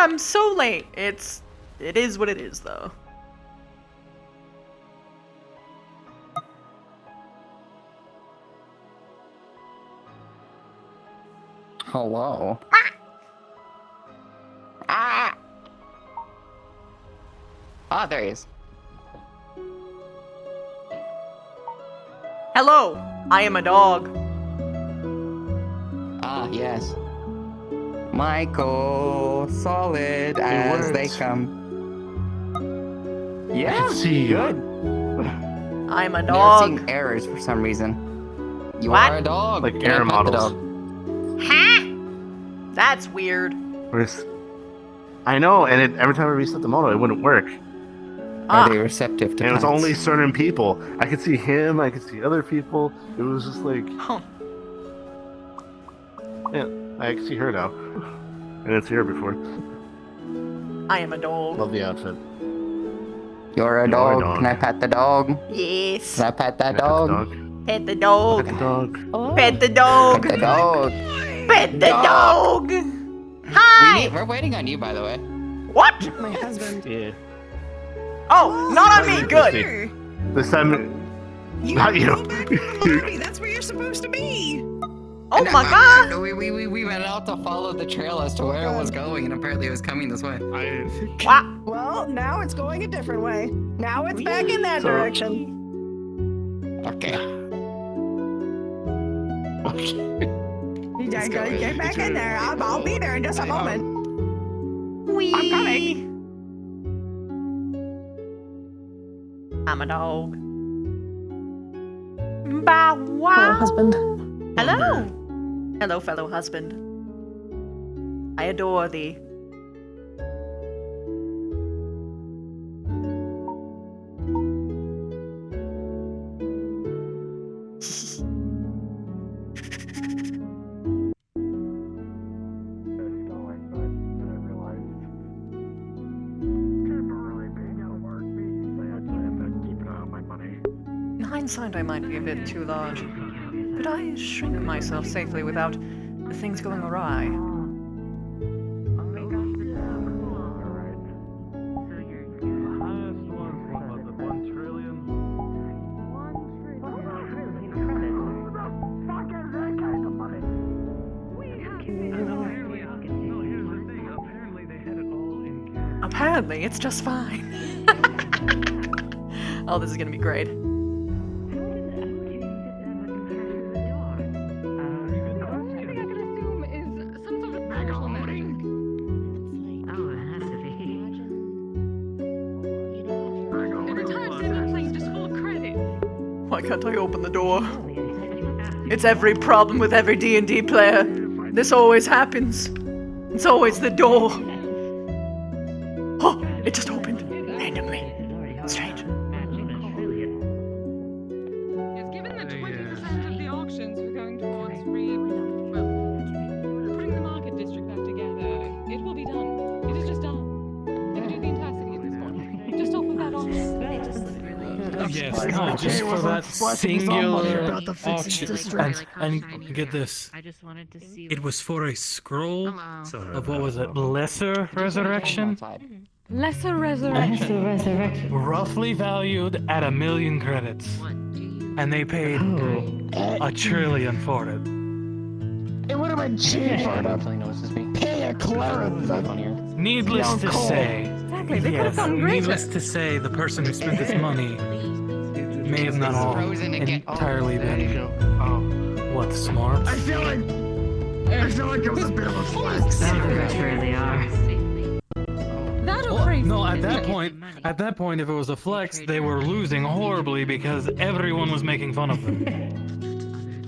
I'm so late. It is what it is, though. Hello. Ah, there he is. Hello, I am a dog. Ah, yes. Michael, solid as they come. Yeah, I can see you. good. I'm a Never dog. seen errors for some reason. You What? are a dog. Like Can I error pet the models. dog? Ha! That's weird. I know, and every time I reset the model, it wouldn't work. Are they receptive to And it was plants? only certain people. I could see him, I could see other people. It was just like, Huh. yeah, I can see her now. I didn't see her before. I am a dog. Love the outfit. You're a dog. Can I pet the dog? Yes. Can I pet that Can I dog? Pet the dog. Pet the dog. Pet the dog. Pet the dog. Pet the dog. Hi. We're waiting on you, by the way. What? My husband. Yeah. Oh, not on me. Good. This time, You not you. go back to the lobby. That's where you're supposed to be. Oh my god. We went out to follow the trail as to where it was going, and apparently it was coming this way. What? Well, now it's going a different way. Now it's back in that direction. Okay. You guys gotta get back in there. I'll be there in just a moment. Wee. I'm coming. I'm a dog. Bow wow. Hello, husband. Hello. Hello, fellow husband. I adore thee. In hindsight, I might be a bit too large. Could I shrink myself safely without the things going awry? Apparently, it's just fine. Oh, this is gonna be great. Why can't I open the door? It's every problem with every D&D player. This always happens. It's always the door. Oh, it just opened randomly. Strange. Yes, given that 20% of the auctions were going towards putting the market district back together, it will be done. It is just done. You can do the entire city at this point. Just off of that auction. Yes, no, just for that singular auction. And get this. I just wanted to see. It was for a scroll of what was it? Lesser Resurrection? Lesser resurrection. Roughly valued at 1 million credits. And they paid $1 trillion for it. It would have been cheaper to pay a cleric. Needless to say, Exactly, they could have gone greater. needless to say, the person who spent this money may have not all entirely been, what, smart? I feel like it was a bit of a flex. Sure they are. That'll Well, crazy. no, at that point, if it was a flex, they were losing horribly because everyone was making fun of them.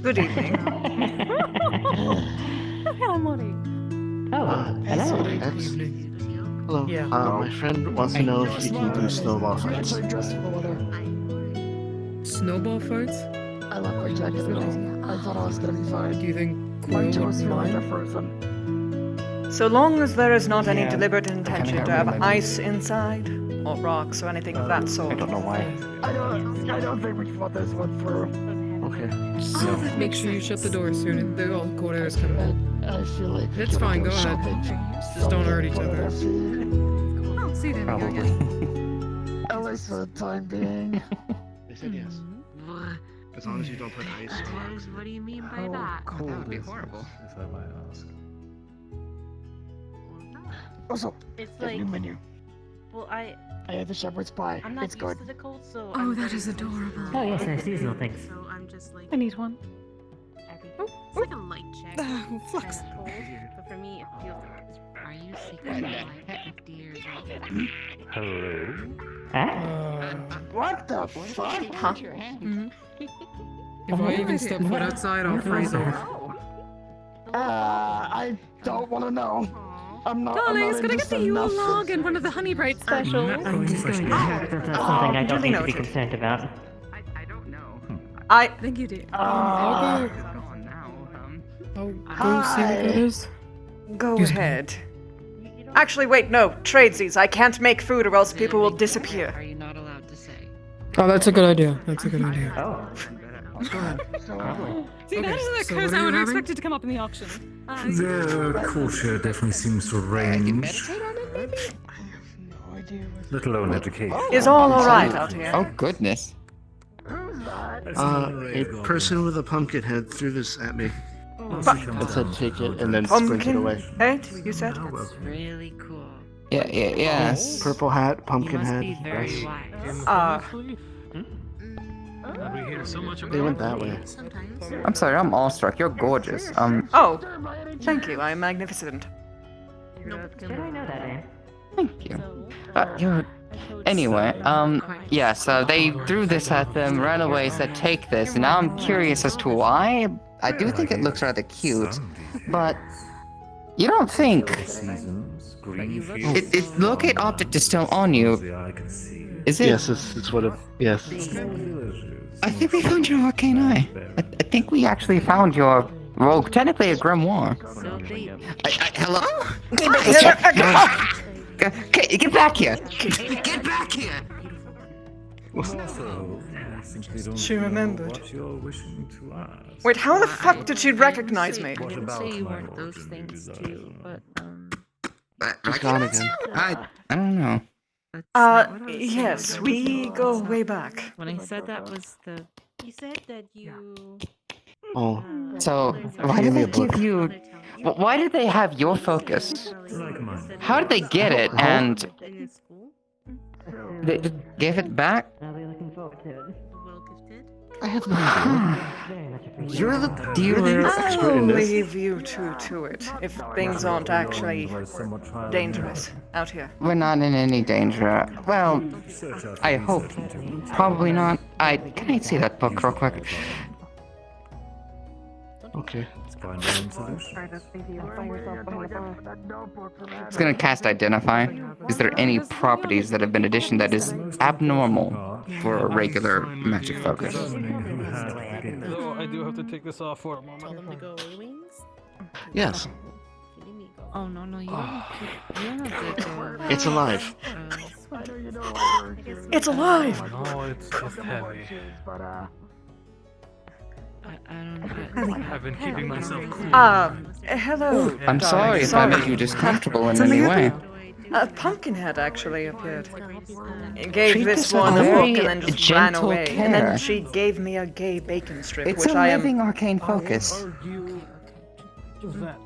Good evening. Hello, Molly. Hello. Yeah. My friend wants to know if he can do snowball fights. Snowball fights? I left my jacket on. I thought I was gonna be fine. Do you think My Quill toes would feel like mind? they're frozen. So long as there is not any Yeah, deliberate I intention kinda to have got rid of ice inside, or rocks, or anything of that I sort. don't know why. I don't think we can put this one through. Okay. So Make sure you shut the door soon. The all cold air is coming in. I feel like we It's could fine, go go ahead. shopping. Just don't hurt each other. I'll see them Probably. again. At least for the time being. They said yes. As long as you don't put ice or What do you mean by How that? cold That would be is horrible. this, if I might ask? Also, It's the like, new menu. well, I had the shepherd's pie. I'm not It's used good. to the cold, so. Oh, I'm that very is used to adorable. the Oh, cold. yes, they're seasonal things. So I'm just like. I need one. It's like a light check. Ah, flux. Kinda cold, but for me, it feels like it's. Are you secretly like 50 years old? Hello? What the fuck? Huh? If I even step foot outside, I'll freeze over. I don't want to know. I'm not. Darlings, I'm could I not get the into Yule enough. log and one of the honey bright specials? I'm just going to check that that's something I don't need to be concerned about. I don't know. I Thank you, dear. I'll What's going on now? I'll go see what that is. go Excuse me. ahead. Actually, wait, no. Tradesies. I can't make food or else people will disappear. Are you not allowed to say? Oh, that's a good idea. That's a good idea. Oh, Go ahead. probably. See, that Okay, is the so curse what are I you would have having? expected to come up in the auction. Their culture definitely seems to range, let alone education. Is all alright out here? Oh goodness. A person with a pumpkin head threw this at me. It said take it and then sprinted Pumpkin away. head, you said? Really cool. Yeah, yes. Purple hat, You pumpkin must head. be very wise. We hear so much They went that way. Sometimes. I'm sorry, I'm awestruck. You're gorgeous. Oh, thank you. I am magnificent. Did I know that name? Thank you. You're... Anyway, yeah, so they threw this at them, ran away, said take this, and now I'm curious as to why. I do think it looks rather cute, but you don't think it locate object is still on you. Is it? Yes, it's what it. Yes. I think we found your arcane eye. I think we actually found your rogue, technically a grimoire. So they. Hello? Okay, get back here! Get back here! She remembered. What you're wishing to ask. Wait, how the fuck did she recognize me? What about say you my weren't those origin things design? too, but He's gone again. I don't know. that's not what I was saying. Yes, we go way back. When I said that was the. You said that you. Oh, So, why did they give you... Why did they have your focus? Like mine. How did they get it, and In school? they gave it back? I'll be looking forward to it. Well gifted? I have no idea. Very much appreciated. You're the Do you... expert I'll in this. leave you two to it if things aren't actually dangerous out here. We're not in any danger. Well, I hope. Probably not. Can I see that book real quick? Okay. Find your own solution. It's gonna cast Identify. Is there any properties that have been additioned that is abnormal for a regular magic focus? Determining who had the gift. Though I do have to take this off for a Tell them to moment. go away, wings? Yes, Oh, no, you don't have to go. it's alive. It's alive! No, it's heavy. I don't know. I've been keeping myself cool. Hello. I'm sorry if I made you discomfortable in any way. Pumpkinhead actually appeared. It gave Treat this this one with a book very and then just ran gentle away. care. And then she gave me a gay bacon strip, It's which a I am. living arcane focus.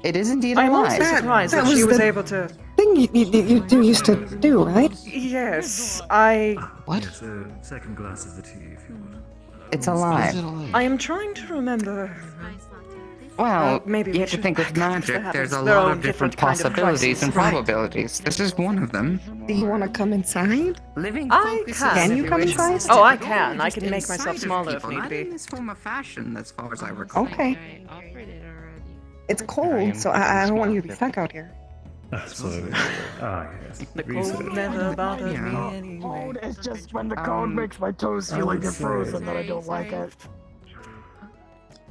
It is indeed I'm also alive. surprised that that she was was the- able to. Thing you used to do, right? Yes, I. What? Yes, a second glass of the tea, if you would. It's Is it alive. alive? I am trying to remember. Well, maybe you we have to should think with back up if magic, that there's a happens. There lot are of different different kind of possibilities and crises. probabilities. This is one of them. Do you want to come inside? Living I focus can. Can you come inside? Oh, I can. I can make myself smaller if need Not in be. this form of fashion, as far as I recall. Okay. I offered it already. It's cold, so I don't want you to be stuck out here. Absolutely. Yes. The Research. cold never bothered Yeah. me anyway. Cold is just when the cold makes my toes feel like they're frozen that I don't like it.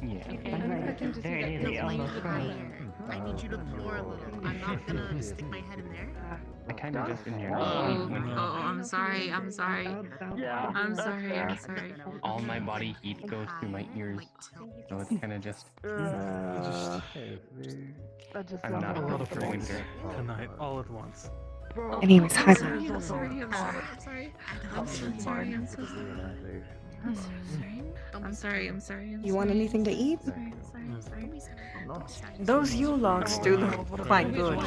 Okay, I'm gonna look into Very that. nearly almost I need you to pour a little. I'm not gonna stick my head in there. I kind of just in Oh, I'm sorry. I'm sorry. Yeah. I'm sorry. I'm sorry. All my body heat goes through my ears, so it's kind of just. I'm not A lot of a things winter. tonight, all at once. Anyways, hi. I'm sorry. I'm sorry. I'm sorry. I'm so sorry. I'm so sorry. I'm so sorry. I'm sorry. I'm sorry. You want anything to eat? I'm sorry. Those Yule logs do look quite good.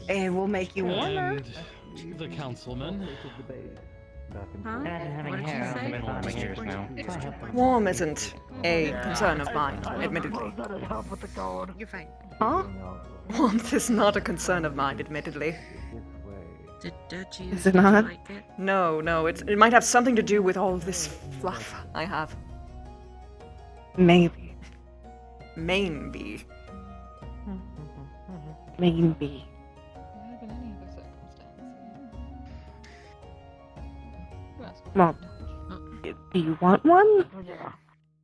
It will make you warmer. And the councilman. Huh? What did you say? My ears now. Warm isn't a concern of mine, admittedly. You're fine. Huh? Warmth is not a concern of mine, admittedly. Did you Is it not? like it? No, it might have something to do with all of this fluff I have. Maybe. Maybe. Maybe. Have been any other circumstance. You ask me. Well, do you want one?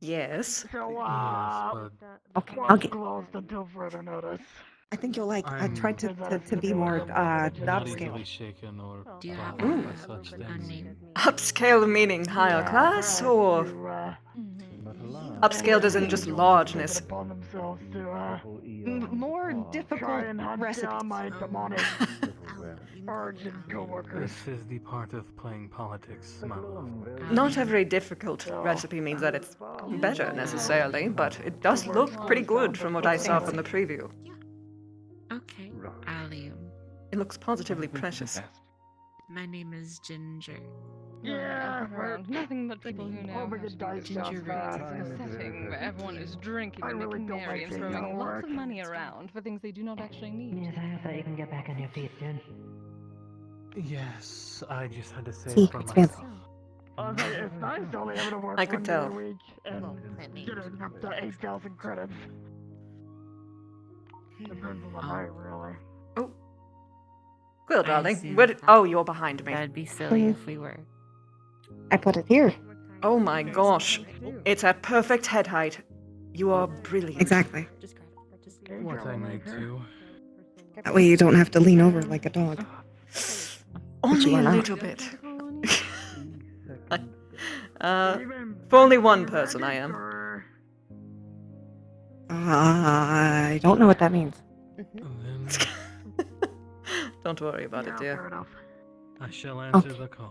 Yes. Yes, but Okay, I'll get. I think you'll like. I I'm tried to be more not upscale. easily shaken or Do you have baffled Ooh. by such a things. name? Upscale meaning higher class, or upscale as in just largeness? More difficult recipes. This is the part of playing politics, my love. Not every difficult recipe means that it's better necessarily, but it does look pretty good from what I saw from the preview. Okay. Allium. It looks positively precious. My name is Ginger. Around. Nothing but people who know how to do this stuff. Ginger In a setting where everyone is drinking and making merry and throwing lots of money around for things they do not actually need. Yes, I just had to say See, it for it's myself. fancy. I could tell. Oh. Quill, darling. Oh, you're behind me. That'd be silly if we were. I put it here. Oh my gosh. It's at perfect head height. You are brilliant. Exactly. What I need to. That way you don't have to lean over like a dog. Only you a are not. little bit. For only one person I am. I don't know what that means. Then Don't worry about it, dear. I shall answer Okay. the call.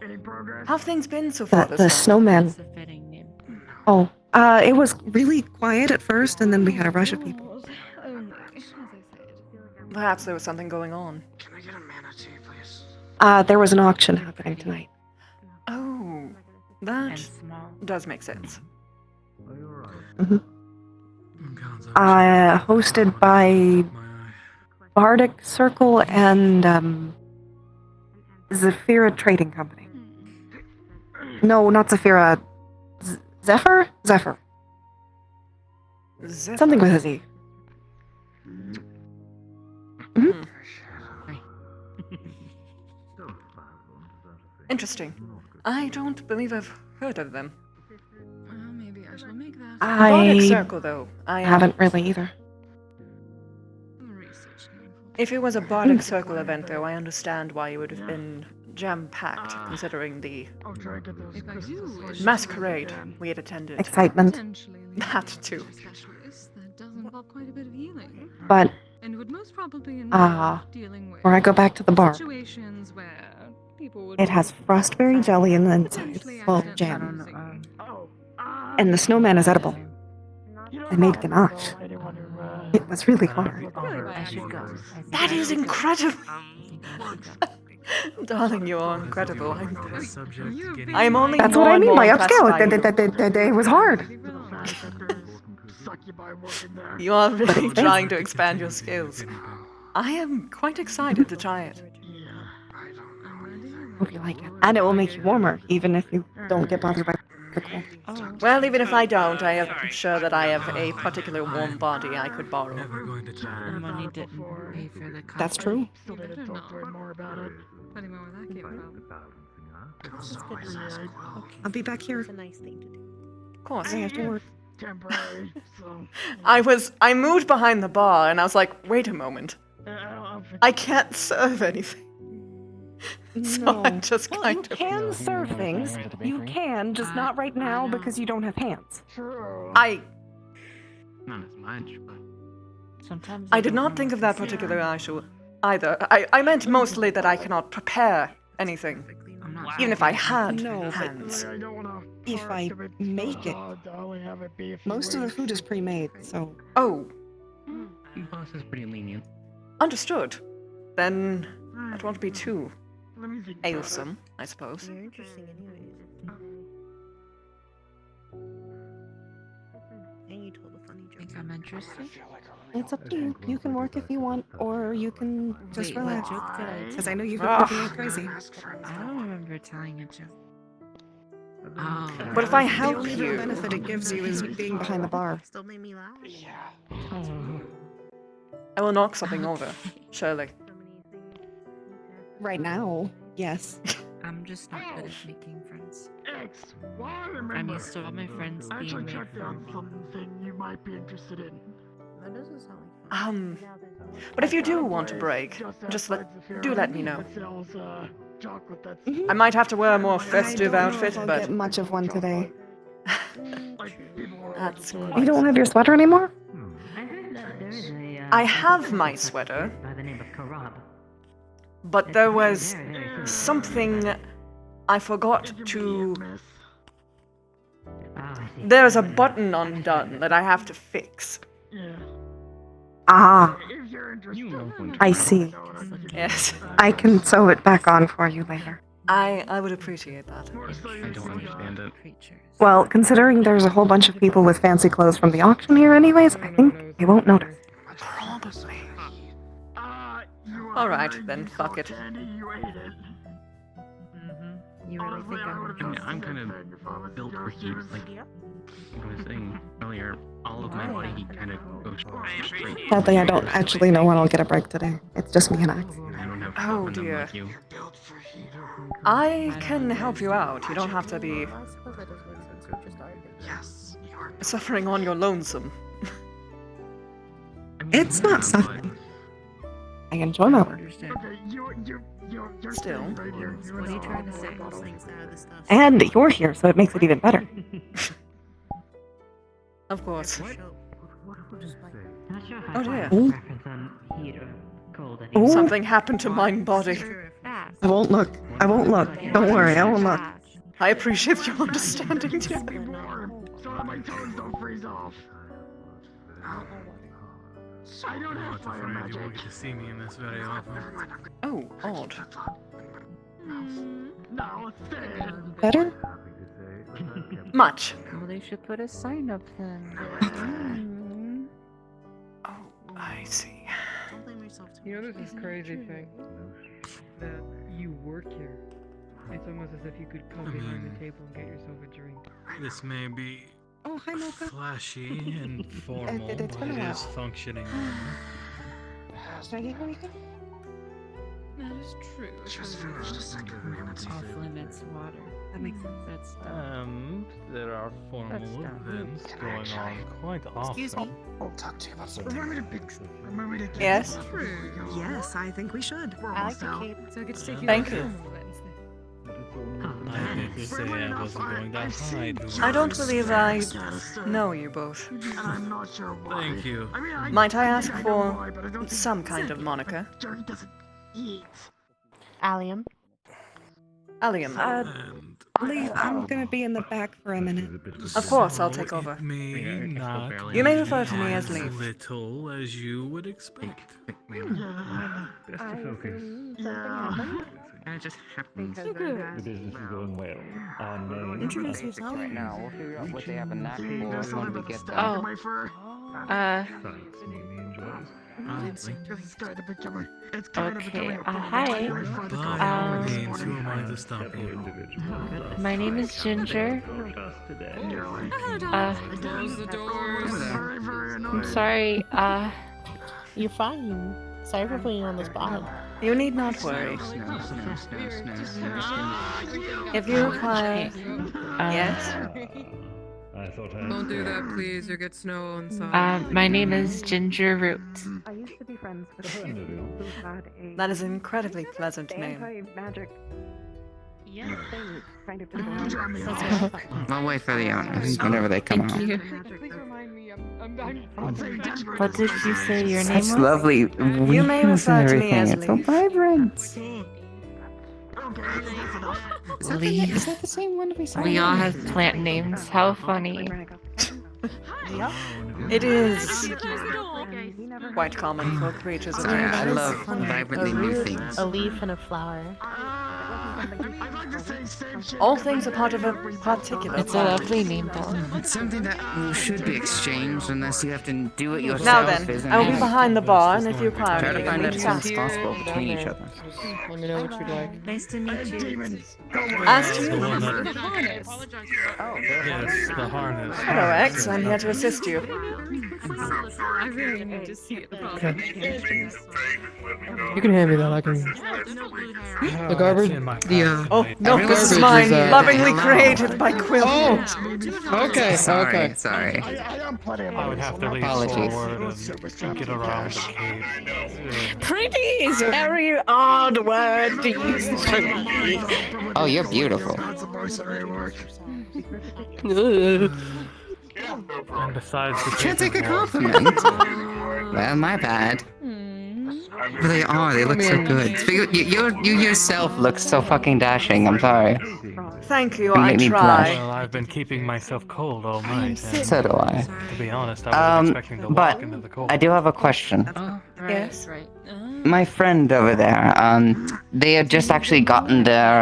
How've things been so far The this time? snowman. That's a fitting name. Oh, it was really quiet at first, and then we had a rush of people. Only, as I said. Perhaps there was something going on. Can I get a manatee, please? There was an auction happening tonight. Oh, And that small. does make sense. Hosted by My eye. Bardic Circle and Zephyra Trading Company. No, not Zephyra. Zephyr? Zephyr. Something with a Z. Interesting. I don't believe I've heard of them. Well, maybe I shall make that. Bardic I Circle, though. I haven't really either. Research name. If it was a Bardic Circle event, though, I understand why it would have been jam-packed, considering the If I do wish masquerade we had attended. Excitement. potentially lead That to too. a specialist, that does involve quite a bit of healing. But And would most probably involve dealing with when I go back to the bar, situations where people would it has frostberry jelly in the inside. potentially Well, accidentally jam. using- And the snowman is edible. I made ganache. It was really hard. I should go. That is incredible! Darling, you are incredible. I am only That's more what I and mean more by impressed by you. upscale. It was hard. You are really trying to expand your skills. I am quite excited to try it. Hope you like it. And it will make you warmer, even if you don't get bothered by the cold. Well, even if I don't, I am sure that I have a particular warm body I could borrow. Never going to try. The money didn't pay for the coffee. That's true. You better not. Funny where that came from. I'll be back here. Of course. I have to work. I moved behind the bar and I was like, wait a moment. I can't serve anything. So No. I just Well, kind you of. can serve things. You can, just not right now because you don't have hands. I Not as much, but Sometimes did not think of that particular issue either. I meant mostly that I cannot prepare anything, I'm not even if I had No, but hands. if I make it, most of the food is pre-made, so Oh, boss is pretty lenient. understood. Then that won't be too ailsome, I suppose. You're interesting anyways. And you told a funny joke. think I'm interesting. it's up to you. You can work if you want, or you can just Wait, what relax. joke did I Because tell? I know you've been Ah. working like crazy. I don't remember telling a joke. Oh. But if I The help only real you, benefit it gives you is being behind the bar. Still made me laugh. I will knock something over, surely. Right now, yes. I'm just not good at making friends. I'm used to all my friends being made from me. you might be interested in. That doesn't sound like fun. But if you do want to break, just let me know. Sells, chocolate that's I might have to wear a more I festive don't know outfit, if I'll but get much of one today. that's You quite. don't have your sweater anymore? I have my sweater, but there was something I forgot to. There's a button undone that I have to fix. Ah, if you're interested. You know when I see. Yes, I can sew it back on for you later. I would appreciate that. I don't understand it. Creatures. Well, considering there's a whole bunch of people with fancy clothes from the auction here anyways, I think they won't notice. Probably. You All right, are then, you fuck saw it. Candy, you ate it. You really Honestly, think I I'm would've I mean, done I'm the kind same of thing if I was built your for heat. shoes. Like I was saying earlier, all of my body heat kind of goes straight. Sadly, I don't actually know when I'll get a break today. It's just me and I. I don't have Oh, fluff in them dear. like you. I can help you out. You don't have to be Well, I suppose that does make sense. We just argued. Yes, you are. suffering on your lonesome. I mean, It's not but- something. I enjoy my work. Understand. Okay, you're Still. staying right here. What are you trying to say? Those things out of the stuff. And you're here, so it makes it even better. Of course. What? Oh dear. Ooh. Ooh. Something happened to my body. I won't look. I won't look. Don't worry, I won't look. I appreciate your understanding, dear. Be warm so that my toes don't freeze off. I don't have fire Afraid you won't magic. get to see me in this very often. Oh, odd. Now stay. Better? Much. Well, they should put a sign up then. Oh, I see. Don't blame yourself too You know, much. there's this crazy thing that you work here. It's almost as if you could come behind the table and get yourself a drink. This may be Oh, hi, Mocha. flashy and formal, it's but been it a is while. functioning. Should I get you anything? That is true. Just finished a second minute. Off limits water. That makes sense. That's dumb. There are formal That's dumb. events going on quite often. Excuse me. I'll talk to you about something. Remind me to pick. Remind me to get Yes? True. Yes, I think we should. We're I almost like the out. cape. So I get to take you Thank to you. carnival Wednesday. I did say I wasn't going to hide. I don't believe I Status, know you both. And I'm not sure why. Thank you. I mean, Might I ask know for why, but I don't think some kind of moniker? Jerry doesn't eat. Allium. Allium. And Leif, I'm gonna be in the back for a minute. Of course, I'll so take over. It may not You may be refer to me as as Leif. little as you would expect. Yeah. Yeah. And it just happens. So good. business is going well. Introduce yourself. Right now, we'll figure out what they have a knack See, for there's when something we about the get stack there. in my fur. Honestly. This is kind of becoming. It's kind of becoming. a problem. hi. I really find it By all means, who am I to stop you? My name is Ginger. Close the doors. Very, very I'm annoying. sorry. You're fine. Sorry for putting you on the spot. You need not worry. If you require. Yes? Don't do that, please. You get snow on side. My name is Ginger Root. I used to be friends with a people who had a That is an incredibly pleasant name. anti-magic Yeah. thing kind of just I'll wait for the owners whenever they come out. Thank you. Please remind me. What did you say your name Such was? lovely You may wheels and refer to me everything. as It's so Leif. vibrant. Leaf. Is that the same one we saw? We all have plant names. How funny. It is quite common for creatures of Sorry, I nature. love vibrantly new things. A leaf and a flower. All things are part of a particular It's a plant. lovely name, though. It's something that should be exchanged unless you have to do it yourself. Now then, isn't I will it? be behind the bar, and if you require Try to me, you find can out meet as us. soon as possible between each other. Let me know what you'd like. Nice to meet you. As to The you. one that, The harness. yes, the harness. Hello, X. I'm here to assist you. I really need to see it. You can hand me that. I can. The garbage. Oh, no, Every this is garbage mine. is, Lovingly hello. created by Quill. Okay. Sorry, sorry. I would have to lean Apologies. forward and get around the cave. Pretty is a very odd word to use for me. Oh, you're beautiful. And besides, the Can't cave take a is more- compliment. Well, my bad. But they are. They look so good. You yourself look so fucking dashing. I'm sorry. Thank you, You I make me try. Well, I've been keeping myself cold all night. And So do I. to be honest, I wasn't expecting to walk But into the cold. I do have a question. Yes. Right. My friend over there, they had just actually gotten their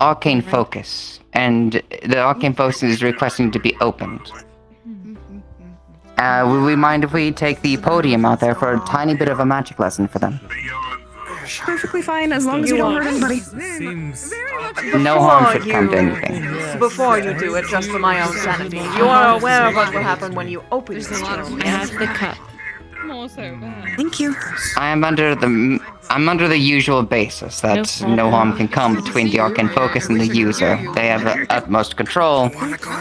arcane focus, and the arcane focus is requesting to be opened. Would we mind if we take the podium out there for a tiny bit of a magic lesson for them? perfectly fine as long as you don't hurt anybody. Seems No harm should come to anything. Before you do it, just for my own sanity, you are aware of what will happen when you open this tomb. I have the cup. More so bad. Thank you. I'm under the usual basis that no harm can come between the arcane focus and the user. They have the utmost control.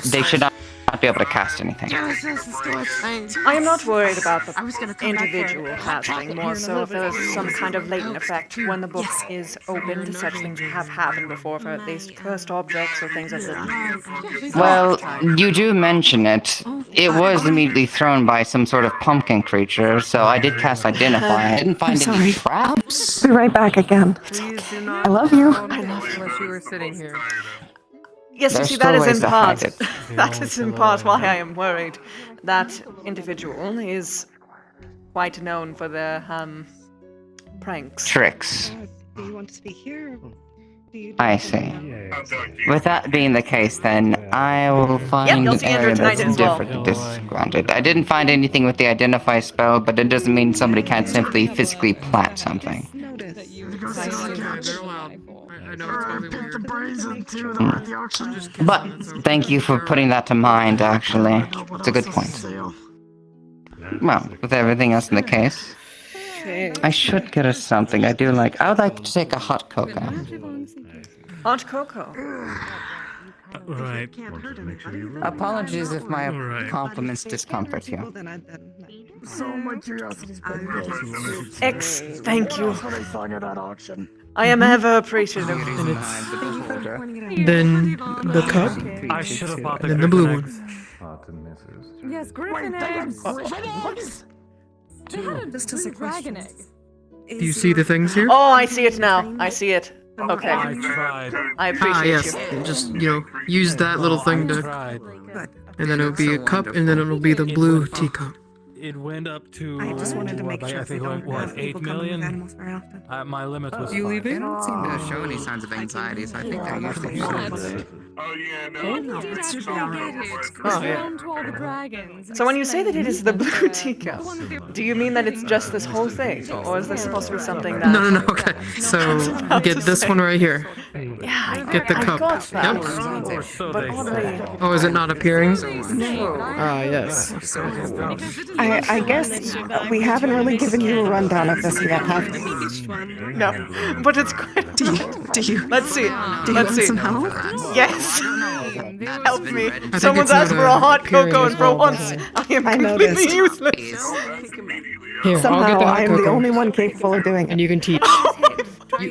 They should not be able to cast anything. I am not worried about the individual casting, more so if there's some kind of latent effect when the book is opened. Such things have happened before for at least cursed objects or things of the... Well, you do mention it. It was immediately thrown by some sort of pumpkin creature, so I did cast Identify. I didn't find any traps. Be right back again. I love you. Unless you were sitting here. Yes, you There's see, still that is ways in to part. hide it. That is in part why I am worried. That individual is quite known for their pranks. Tricks. Do you want to speak here? I see. With that being the case, then, I will find you'll an see Andrew area tonight that's as well. different to disgrounded. I didn't find anything with the Identify spell, but it doesn't mean somebody can't simply physically plant something. That you They're allowed. I know it's probably weird. But thank you for putting that to mind, actually. It's a good point. Well, with everything else in the case, I should get us something. I would like to take a hot cocoa. Hot cocoa. right. Apologies if my compliments discomfort you. X, thank you. I am ever appreciative. Then the cup. I should have bought the Then the blue Griffin one. Yes, Griffin eggs. They had a dragon egg. Do you see the things here? Oh, I see it now. I see it. Okay. I tried. I appreciate yes. you. Just, use that little thing to... Tried. And then it'll be a cup, and then it'll be the blue teacup. It went up to. I just wanted to make sure I they think it don't went, have what, people 8 coming with million? animals very often. My limit was You 5. leaving? They don't seem to show any signs of anxiety, so I think they're usually fine. Down to all the dragons. So when you say that it is the blue teacup, do you mean that it's just this whole thing? Or is this supposed to be something that... No, okay. So, get this one right here. Yeah, Get the I cup. got that. Yep. So But they oddly... Oh, is it not appearing? No. Ah, yes. I I guess we haven't really given you a rundown of this yet, have we? No, but it's quite. Do you? Let's see. Do you Let's want see. some help? Yes. Help me. think Someone's it's asked not for a hot appearing cocoa, as and for well, once, does I am I completely noticed. useless. Here, Somehow I'll get the hot I'm the cocoa. only one capable of doing it. And you can teach.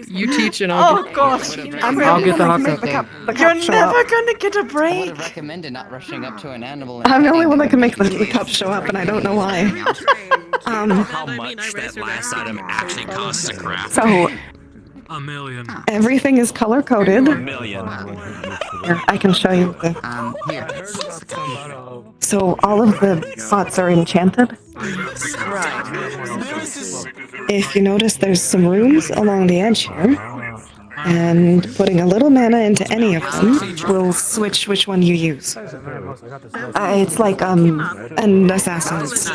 You teach and I'll Oh get. gosh. I'm the I'll only get the one hot that can make cocoa. the You're cup show never up. gonna get a I would break. have recommended not rushing up to an animal. I'm the only one that can make the cup show up, and I don't know why. How much that last item actually costs to craft? So $1 million. everything is color coded. $1 million. Here, I can show you the. Here. So all of the spots are enchanted. Right. If you notice, there's some runes along the edge here, and putting a little mana into any of them will switch which one you use. It's like an assassin's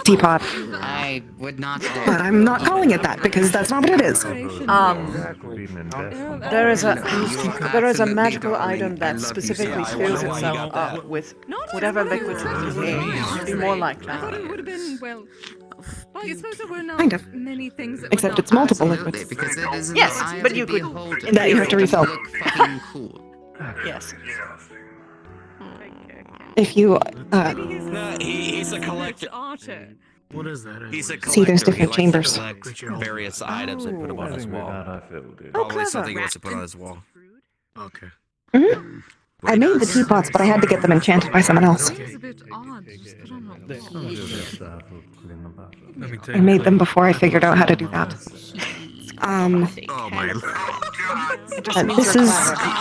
teapot, I would not dare. but I'm not calling it that because that's not what it is. There is a magical item that specifically fills itself up with whatever liquids it contains. It'd be more like I thought that. it would have been, well, I suppose there were not Kind of. many things that Except would it's multiple liquids Because it is in Yes, the eye of but the you could- beholder. that you have to refill. Look fucking cool. Yes. If you He's a collector. Otter. What is that? He's a collector. See, there's different He likes chambers. to collect various items and put them on his wall. Oh, Probably clever. something he wants to put on his wall. Okay. Mhm. I made the teapots, but I had to get them enchanted by someone else. It's a bit odd, just put on a wall. Let me take I made them before I figured out how to do that. Oh my This is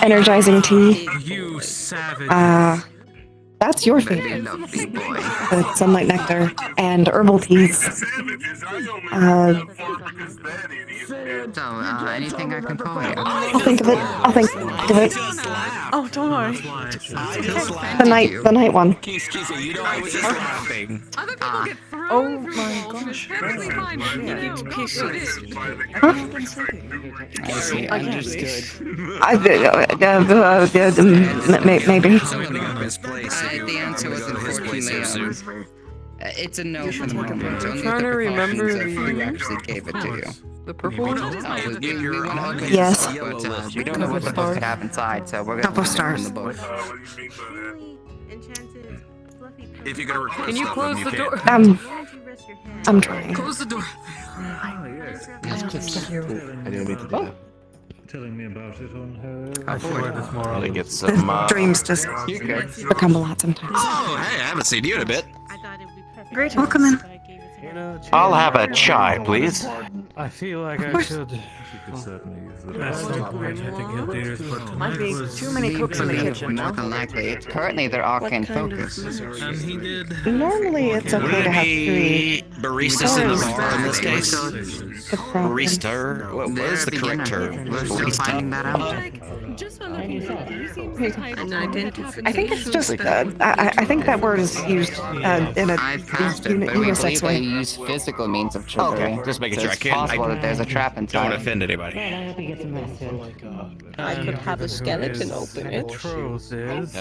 energizing tea. You savage. That's your favorite. The sunlight nectar and herbal teas. So, anything I can call you? I'll think of it. I'll think of it. Oh, don't worry. The night one. Kisa, you know I was just laughing. Other people get thrown Oh from my walls. gosh. It's perfectly fine. You know, Pieces. I see, understood. Maybe. Something up his place. The answer was unfortunately, it's a no for the moment. Only trying to the remember precautions of who the- actually gave it to you. The purple one? We went over it, Yes. but we don't know what the book could have inside, so we're Couple gonna stars. in the book. If you're gonna request Can you stuff close from the you door? I'm trying. Close the door. I didn't mean to do that. Telling me about it on her. I swear this more Really often. get some. Dreams just become a lot sometimes. Oh, hey, I haven't seen you in a bit. Great. Welcome in. I'll have a chai, please. I feel like I should. At some point, I think he'll do this, but Might tonight be was. too many cooks in the kitchen More now. than likely. Currently, they're arcane focus. And he did. Normally it's okay to have three. Maybe baristas in the bar in this case. The problem. Barista. What is the correct term? We're still finding that out. just on looking at it, he seems the type of I think it's just. I think that word is used in a I've cast it, but we unisex believe they way. use physical means of triggering. Okay, just making So sure I it's can't. possible that there's a trap Don't inside. offend anybody. I could have a skeleton open it. Truth is,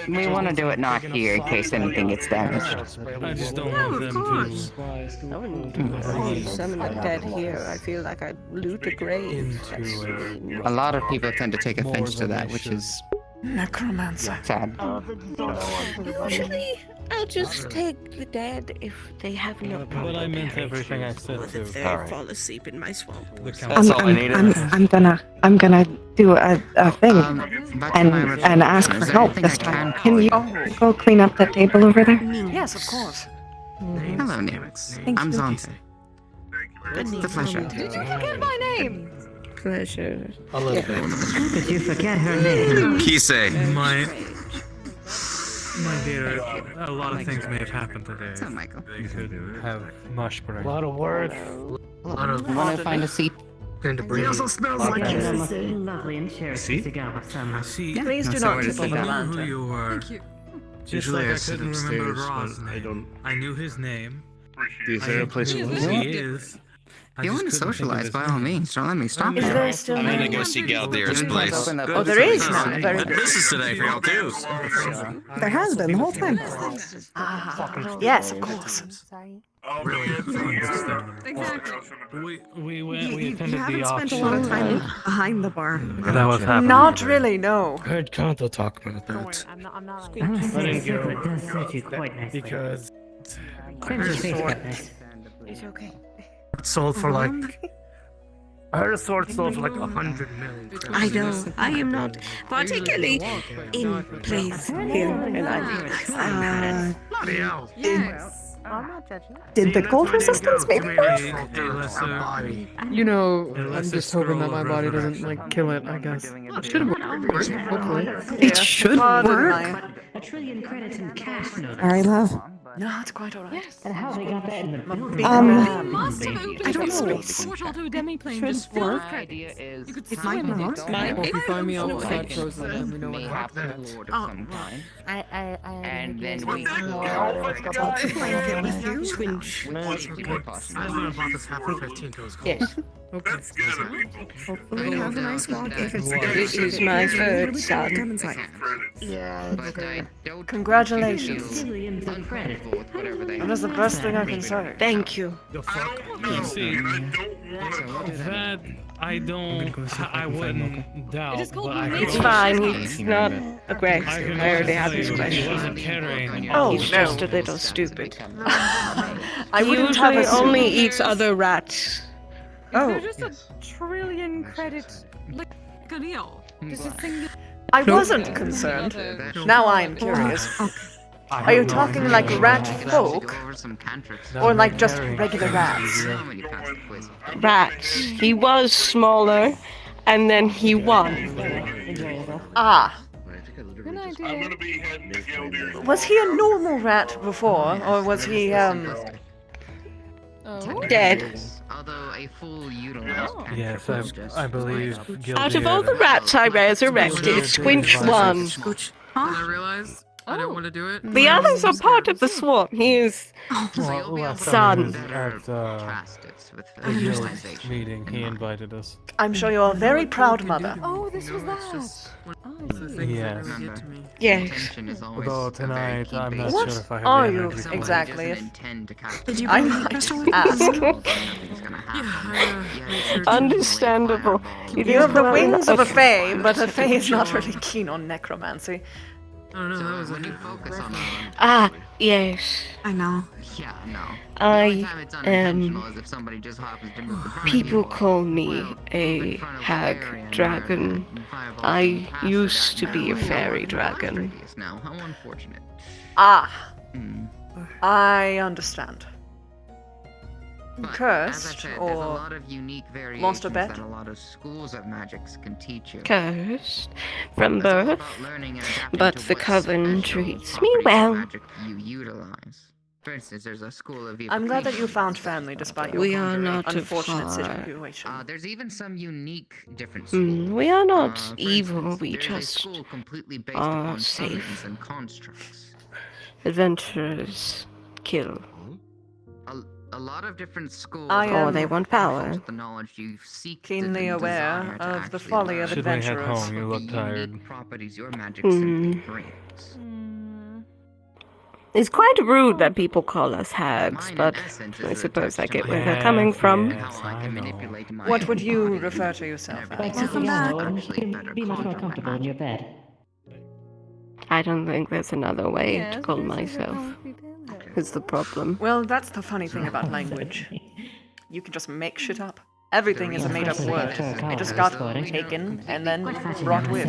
We want to do it not here in case anything gets damaged. I just don't want them to. I wouldn't summon the dead here. I feel like I'd loot a grave. Into A lot of people tend to take offense to that, which is Necromancer. sad. Usually, I'll just take the dead if they have no problem. But I meant everything I said to. They fall asleep in my swamp. That's all I needed. I'm gonna do a thing Back to my original and ask question. for Is there help anything this I can time. call Can you you? go clean up that table over there? Yes, of course. Hello, Nix. I'm Zonte. It's a pleasure. Did you forget my name? Pleasure. A little bit. Did you forget her name? Kise. My dear, a lot of things may have happened today. So, Michael. They could have mush break. A lot of words. Want to find a seat? And to breathe. Also smells like Lovely and share See? cigar with some. See, Please do so not what is tipple it? the I knew who lantern. you were. Thank you. Just Usually like I I sit couldn't remember upstairs, Ross' but I name. don't. I knew his name. Is there a place I to knew listen? who he is. If you want to socialize, by all means, don't let me stop Is you. there still I'm no gonna go one? see Galdear's place. Oh, there is now. Very good. This is today for y'all too. There has been the whole time. Ah, yes, of course. We attended You haven't the spent a auction. lot of time behind the bar. That was happening. Not really, no. Heard Kanto talk about that. I'm not. I didn't go because It's okay. it sold for like. I heard a sword sold for like 100 million. I know. I am not particularly in place here, and Bloody hell. I'm not judging. Did the cold resistance maybe? You know, I'm just hoping that my body doesn't like kill it. I guess it should work. Hopefully, It should work. A trillion credits in cash. Alright, love. No, it's quite alright. And how they got that in the Must have opened I don't know. a portal to a demiplane just Should filled work. with credits. You could It might swim in not. it. well, if you find me outside frozen, let me know what Mayhap happens. a lord of some kind. And then we Twinge. I learned about this half 15 goes cold. Yes. Hopefully you have a nice walk if it's This is my third son. Come inside. but I don't Congratulations. Billions of credits. uncomfortable with whatever they That is the best thing I can say. Thank you. You see, that I wouldn't doubt, but I can It's fine. He's not aggressive. I already had this He question. wasn't carrying. Oh, He's no. just a little stupid. I He wouldn't have usually assumed. only eats other rats. Oh. They're just a trillion credit, like a deal. Just a single. I wasn't concerned. Now I am curious. Are you talking like rat folk, or like just regular rats? Rats. He was smaller, and then he won. Ah, Good idea. was he a normal rat before, or was he Dead. Although a full utilized Yes, I believe. Out of all the rats I resurrected, Squinch won. I realized I didn't want to do it. The others are part of the swarm. He is son. At the guild meeting, he invited us. I'm sure you're a very proud mother. Oh, this was that. Yes. Yes. Although tonight, I'm not What sure if I have are the you energy for it. exactly? Did you I bring the might crystal? ask. Understandable. You have the wings of a fae, but a fae is not really keen on necromancy. I don't know. That was when you focus on Ah, yes. I know. yeah, no. I It's am. unintentional as if somebody just happens to move the People call me a hag dragon. I used to be a fairy dragon. Now, how unfortunate. Ah, Hmm. I understand. But, as I Cursed, said, there's a or lot of unique variations lost a bet? that a lot of schools of magics can teach you. Cursed from It's all birth, about learning and adapting but to the what coven special treats me properties of well. magic you utilize. For instance, there's a school of I'm glad that you found family despite your We are not unfortunate far. situation. there's even some unique different schools. We are not For evil, instance, we there's a just school completely based are upon safe. summonings and constructs. Adventurers kill. A lot of different schools. I Or am they want power. The knowledge you seek keenly aware of the folly of Should we head adventurers. home? You look tired. properties your magic Hmm. simply brings. It's quite rude that people call us hags, but I suppose I get where they're coming from. What would you refer to yourself as? Welcome back. And you can be much more comfortable in your bed. I don't think there's another way to call myself. Is the problem. Well, that's the funny thing about language. You can just make shit up. Everything is a made-up word. It just got taken and then brought with.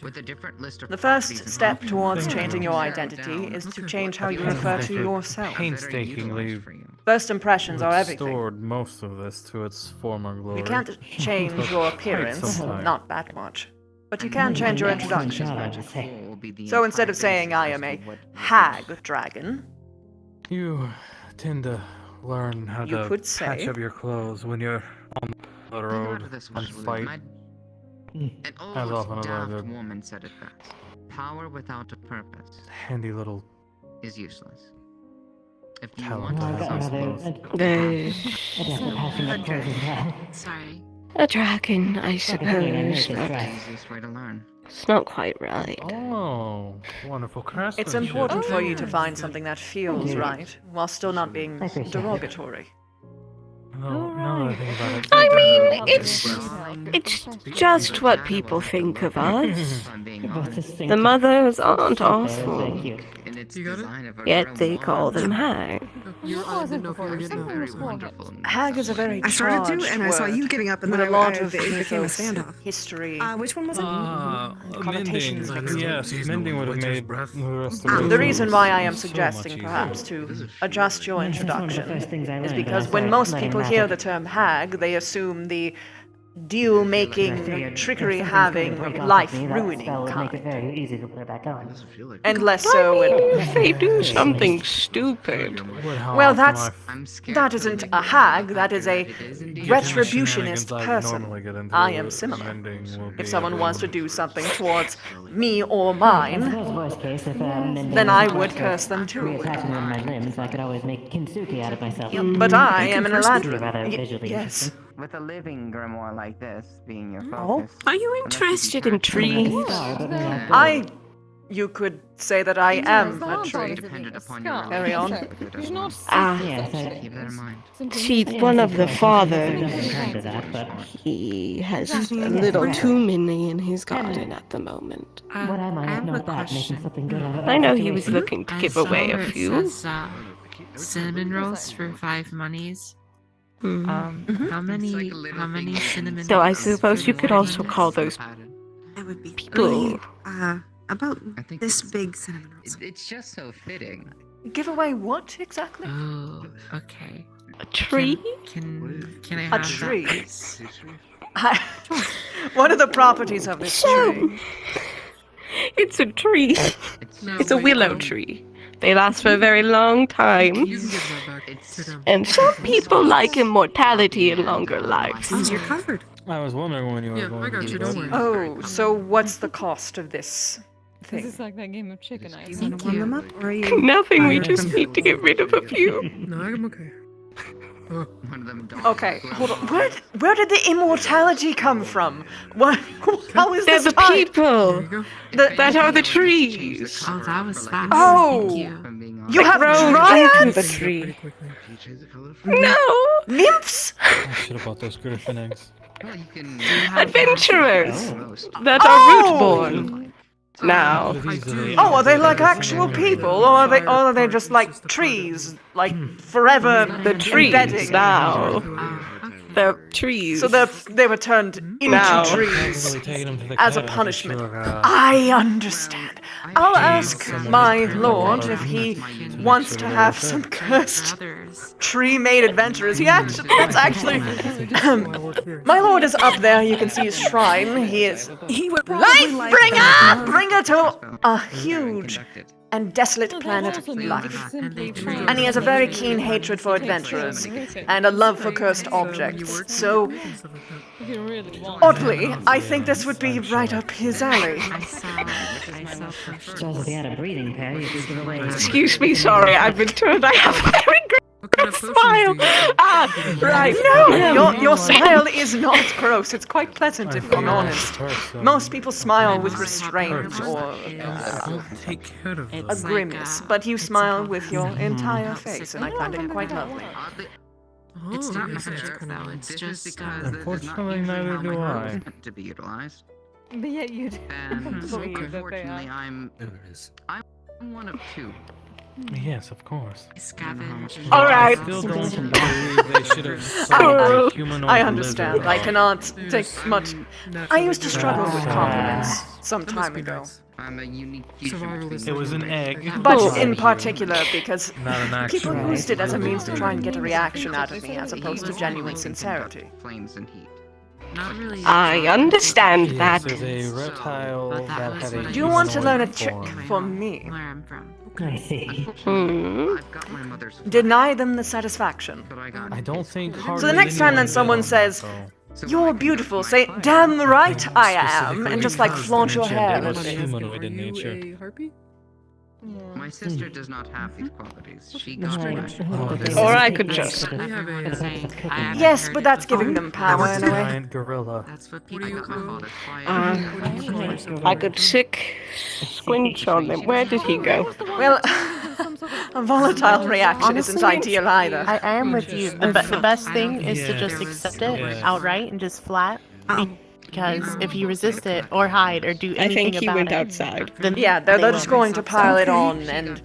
With a different list of The first step towards changing your identity is to change how you refer to yourself. Painstakingly First impressions are everything. restored most of this to its former glory. You can't change Took your quite appearance, some time. not that much. But you can change your introduction. So instead of saying I am a hag dragon, You tend to learn how You to could patch say- up your clothes when you're on the road and fight. An As old often as I daft did. woman said it best. Power without a purpose Handy little. is useless. If you want to There's Sorry. a dragon, I suppose, It's but the easiest way to learn. it's not quite right. Oh, wonderful craftsmanship. It's important for you to find something that feels right, while still not being derogatory. No, now that I think about it. I mean, it's just what people think of us. The mothers aren't awful, yet they call them hag. Hag is a very I started to, charged and I saw word you getting up, and with then a lot of it became a mythos, standoff. history. Which one was it? Mending. Connotations mixed in. Yes, mending would have made the restoration. The reason why I am so suggesting much perhaps easier. to adjust your introduction things I is learned because when I when most started people learning hear magic. the term hag, they assume the deal-making, trickery-having, life-ruining Make it kind. very easy to put it back on. And less so If they do something stupid. Well, that isn't a hag, that is a retributionist person. I am similar. If someone wants to do something towards me or mine, Worst case, if then I would curse them too. reattaching one of my limbs, I could always make kintsugi out of myself. But I am an Rather Eladrin. visually Yes. With a living grimoire like this being your Oh. focus. Are you interested in trees? You could say that I am a tree. Carry on. Keep that in mind. See, one of the fathers, he has a little too many in his garden at the moment. What I might know about making something good out of I know he was looking to give away a few. Cinnamon rolls for 5 monies. Mhm. How many cinnamon So I rolls suppose for you could 5 also monies? call those It would be people. about this big cinnamon rolls. It's just so fitting. Give away what exactly? Oh, okay. A tree? Can I A have tree? that, please? What are the properties of this tree? It's a tree. It's a willow tree. They last for a very long time. And some people like immortality and longer lives. You're covered. I was wondering when you were going to do that. Oh, so what's the cost of this This thing? is like that game of chicken. I Do you want to warm them up, or are you? Nothing, we just need to get rid of a few. No, I'm okay. One of them Okay, hold on. Where did the immortality come from? What? How is They're this the tied? people that are the trees. Oh, that was fast. Oh, Thank you. you have Grown dryads? into the tree. No, nymphs. I should have bought those Griffin eggs. Adventurers that are root-born. Now. Oh, are they like actual people, or are they just like trees, like forever The trees embedding? now. The trees. So they were turned into Now. trees Really taking them to the as a cabin. punishment. Sure, I understand. I'll ask my lord if he wants to have some cursed tree-made adventurers. That's actually. My lord is up there. You can see his shrine. He is. Life bringer to a huge and desolate planet Life. And he has a very keen hatred for adventurers and a love for cursed objects. So, oddly, I think this would be right up his alley. So if you had a breathing pad, you could give away. Excuse me, sorry, I've been told I have a very great smile. Ah, right. No, your smile is not gross. It's quite pleasant, if I'm honest. Most people smile with restraint or I'll take care of a those. grimace, but you smile with your entire face, and I find it quite lovely. It's not magic though, it's just Unfortunately, neither do I. To be utilized. But yet you And believe that they unfortunately, are. I'm one of two. Yes, of course. Scavenge. All right. I still don't believe they should have sold a humanoid I understand. lizard. I cannot take much. I used to struggle with compliments some time ago. I'm a unique It was an egg. But in particular, because Not an actual people used it as a means to try and get a reaction out of me, as opposed to genuine sincerity. Flames and heat. Not really. I understand Yes, that. there's a reptile that had a. Do you want to learn a humanoid trick form. for me? Where I'm from. I see. I've got my mother's. Deny them the satisfaction. But I got. I don't think. So the next time then someone says, "You're beautiful," say, "Damn right I am," and just like flaunt your hair a It was little bit. humanoid in Are you nature. a harpy? My sister does not have these qualities. She got Or I could just. Yes, but that's giving them power in a way. Giant gorilla. That's what people call it. I could sick squinch on them. Where did he go? Well, a volatile reaction isn't ideal either. I am with you. The best thing is to just accept it outright and just flat. Because if you resist it or hide or do anything I think he about went it, outside. then yeah, they're just going to pile it on and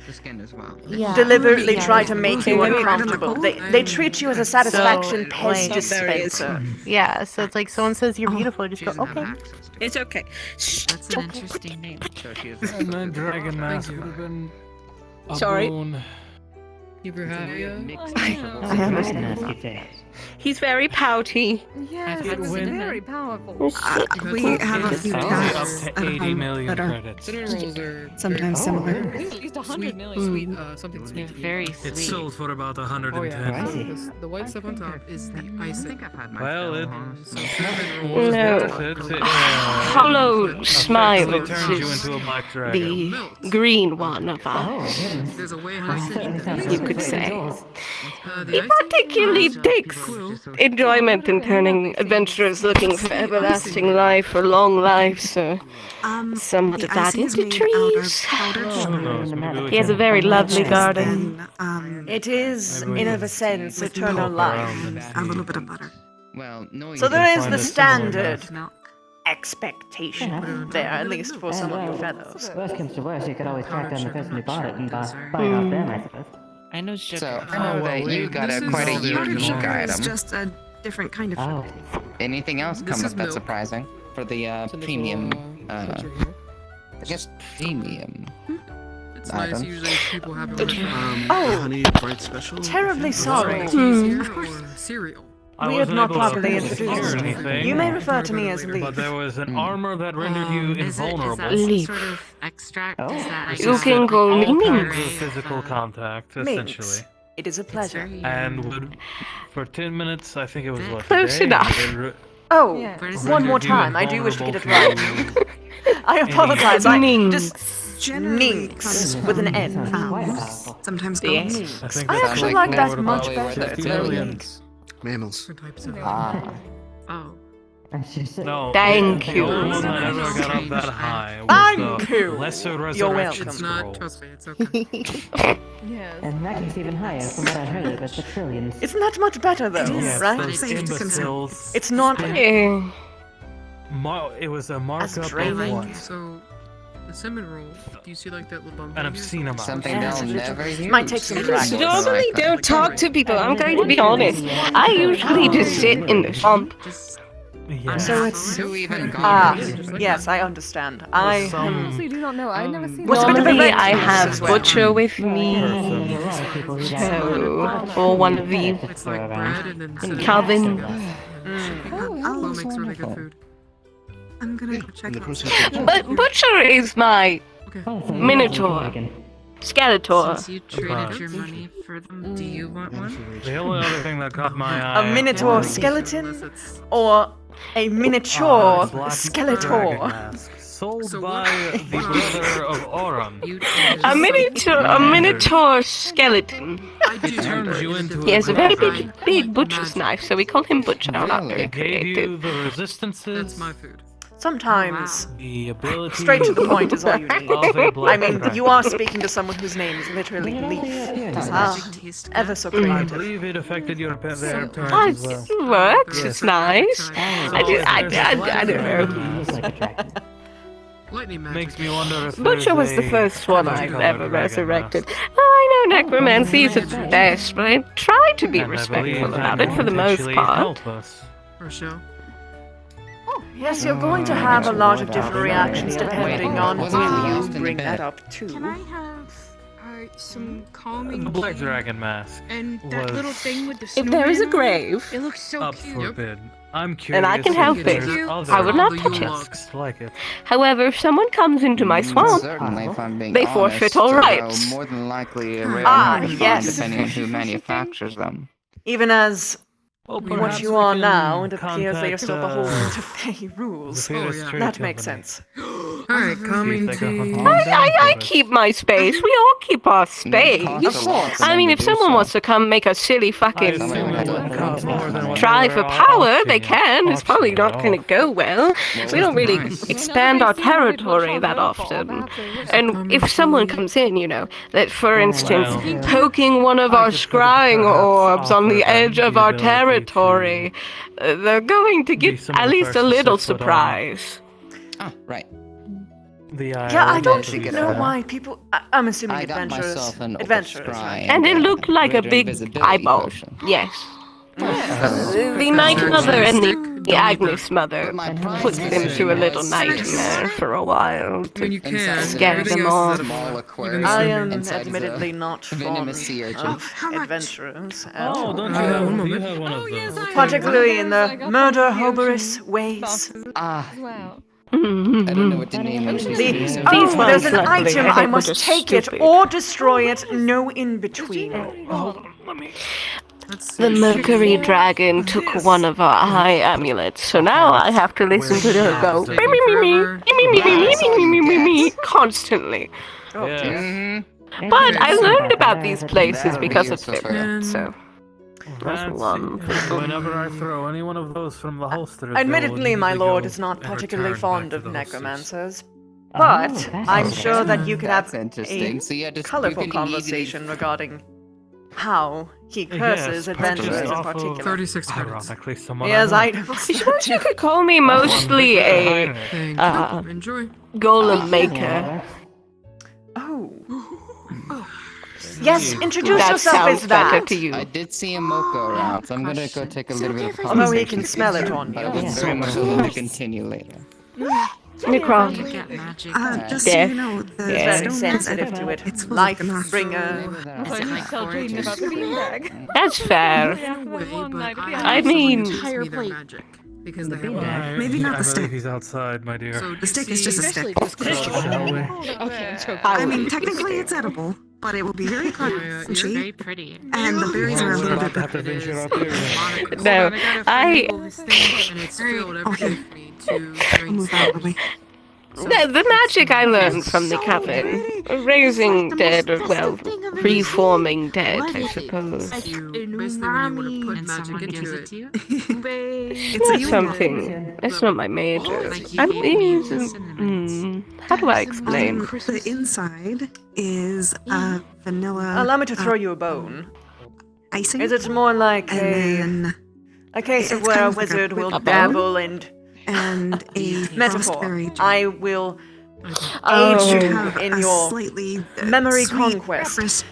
deliberately try to make you uncomfortable. They treat you as a satisfaction pest dispenser. Yeah, so it's like someone says you're beautiful, just go, okay. It's okay. That's an interesting name. And that dragon mask would have been a Sorry. boon. I understand. He's very pouty. Yes, It it's win. very powerful. We have a few Up tasks to at 80 home million that are credits. sometimes similar. I think at least 100 million. Something They're sweet. very sweet. It's sold for about 110. Oh, I see. The white stuff on top is the icing. Well, it No. Hollow Smiles effectively turns you is into a black dragon. the green one of us, There's a way how you could say. He particularly takes enjoyment in turning adventurers looking for everlasting life or long life, so somewhat of that into trees. He has a very lovely garden. It is, in a sense, eternal life. A little bit of butter. Well, knowing So there is the Find it standard Milk. expectation there, at least for some of your fellows. Worst comes to worst, you could always track down the person who bought it and buy it off them, I suppose. I know sugar. So, I know that you got quite a unique Sugar is item. just a different kind of Oh, sugar. Anything else This come is up that's milk. surprising? For the premium, I guess premium. It's nice. item. Usually people have it with Oh, honey bright special. terribly sorry. or cereal. I We have wasn't not able to properly hear introduced. anything, You may refer to me as but Leif. there was an armor that rendered you Is invulnerable. that some Leaf. sort of extract? Oh. Is that You can call all me kinds Minx. of physical contact, essentially. Minx. It is a pleasure. And would, for 10 minutes, I think it was what? Close today, enough. it Oh, Where's one more rendered you time. I do wish to get it invulnerable right. I apologize. I Minx. just Generally Ninx with an N. fowls, sometimes The goats. I think I that's actually like like that more much about better. 50 It's million. Links. Mammals. Different types of Ah. Oh. No, Thank the you. only one that ever got up that high was Thank the you. Lesser You're Resurrection welcome. It's not. Scroll. Trust me. It's okay. Yes. and that gets even higher from what I heard of it's the trillions. Isn't that much better though, Yes, right? those Safe to imbeciles. It's not. Eh, It was a markup of draining. what? So, the cinnamon roll. Do you see like that little bump? An in here? obscene amount. Something Yes, they'll a little- never use. Might take some practice. Normally don't talk to people. I'm going to be honest. I usually just sit in the swamp. Yeah. So it's Who even got ah, it? yes, I understand. I Honestly, do not know. I've never seen What's a bit of Normally a I have as well. Butcher with me, or one of the It's like bread and then Calvin. Well, makes really good food. I'm gonna go check out. But Butcher is my Okay. Minotaur, Skeletor. Since you traded your money for them, do you want one? The only other thing that caught my eye. a minotaur skeleton or a miniature Black Dragon skeletor. mask, sold by the brother of Oran. A Minotaur skeleton. Turns you into He has a very dragon. big butcher's knife, so we call him Butcher. Not very Really? Gave you creative. the resistances, That's my food. Sometimes the ability. straight to the point is all you need. of a I black mean, dragon. you are speaking to someone whose name is literally Leif. Ah, ever so I creative. believe it affected your their Oh, parents as well. it works. It's nice. I don't know. Lightning magic. Makes me wonder if Butcher was the first one I've ever resurrected. I know necromancy isn't the best, but I try to be respectful about it for the most part. Or show. Yes, you're going to have a lot of different reactions depending on Wasn't it who used you in bring the that bed? up Can to. I have some calming The Black tea? Dragon mask And that was little thing with the If there is a snowman on it? grave, It looks so up cute. for bid. I'm curious. and I can if help it, there's I would not other touch it. masks like it. However, if someone comes into my swamp, Certainly, if I'm being they honest, forfeit all rights. More than likely, a rare Ah, and yes. depending on who manufactures them. Even as Well, what perhaps you we are can now, it appears they are contact, still beholden to Fey rules. the Fetus yeah. Trade That makes Company. sense. Alright, coming to... I keep my space. We all keep our space. Of course. I mean, if someone wants to come make a silly fucking try for power, they can. It's probably not going to go well. We don't really expand our territory that often. And if someone comes in, you know, that for instance, poking one of our scrying orbs on the edge of our territory, they're going to get at least a little surprise. Oh, right. Yeah, I don't know why people. I'm assuming I got myself an adventurers. scry And it looked like a big eyeball. Yes. The Night Mother and the Agnes Mother put them through a little nightmare for a while to scare them off. I am admittedly not fond of adventurers at all. Don't you have one of those? Particularly in the murder hoberous ways. Wow. I don't know what the name is. There's an item, I must take it or destroy it, no in between. The Mercury Dragon took one of our eye amulets, so now I have to listen to her go constantly. But I learned about these places because of them, so that's one. Whenever I throw any one of those from the holster, Admittedly, my lord is not particularly fond of necromancers. But I'm sure that you could have a colorful conversation regarding how he curses adventurers in particular. 36 Ironically, someone Yes, I suppose you could call me mostly a golem maker. Yes, introduce that yourself sounds as that. better to you. I did see a mocha around, so I'm gonna go take a little bit of Although he can smell it on you. But I would very much love to continue later. Necron. Just so you know, the Very stone sensitive to it. It's full Life of enough. bringer. That's fair. I mean, Because they have maybe not the stick. He's outside, my dear. So the stick is just a stick. Okay, I mean, technically it's edible, but it will be very crunchy. very pretty. And the berries are a little bit bitter. no, I. Move out of the way. The magic I learned from the coven, raising dead, or well, reforming dead, I suppose. Basically, when you want to put magic into it. It's not something. It's not my major. How do I explain? The inside is vanilla. Allow me to throw you a bone. Icing. Is it more like a case of where a wizard will dabble and a metaphor? I will aid you in your memory conquest.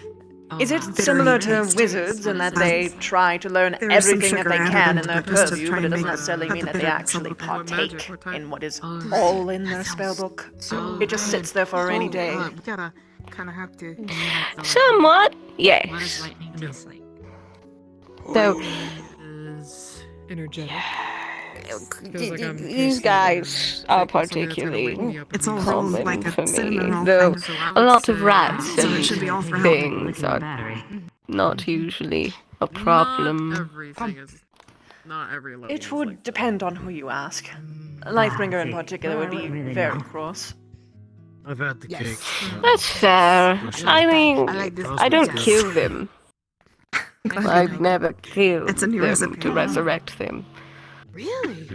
Is it similar to wizards in that they try to learn everything that they can in their purview, but it doesn't necessarily mean that they actually partake in what is all in their spellbook? It just sits there for a rainy day. We gotta kind of have to. Somewhat, yes. So, energetic. These guys are particularly it's all common like for me, roll though a lot of rats So and it should be all for things are not usually a problem. Everything is not every level. It would depend on who you ask. Lifebringer in particular would be very cross. I've had the cake. That's fair. I mean, I don't kill them. I've never killed them to resurrect them. Really?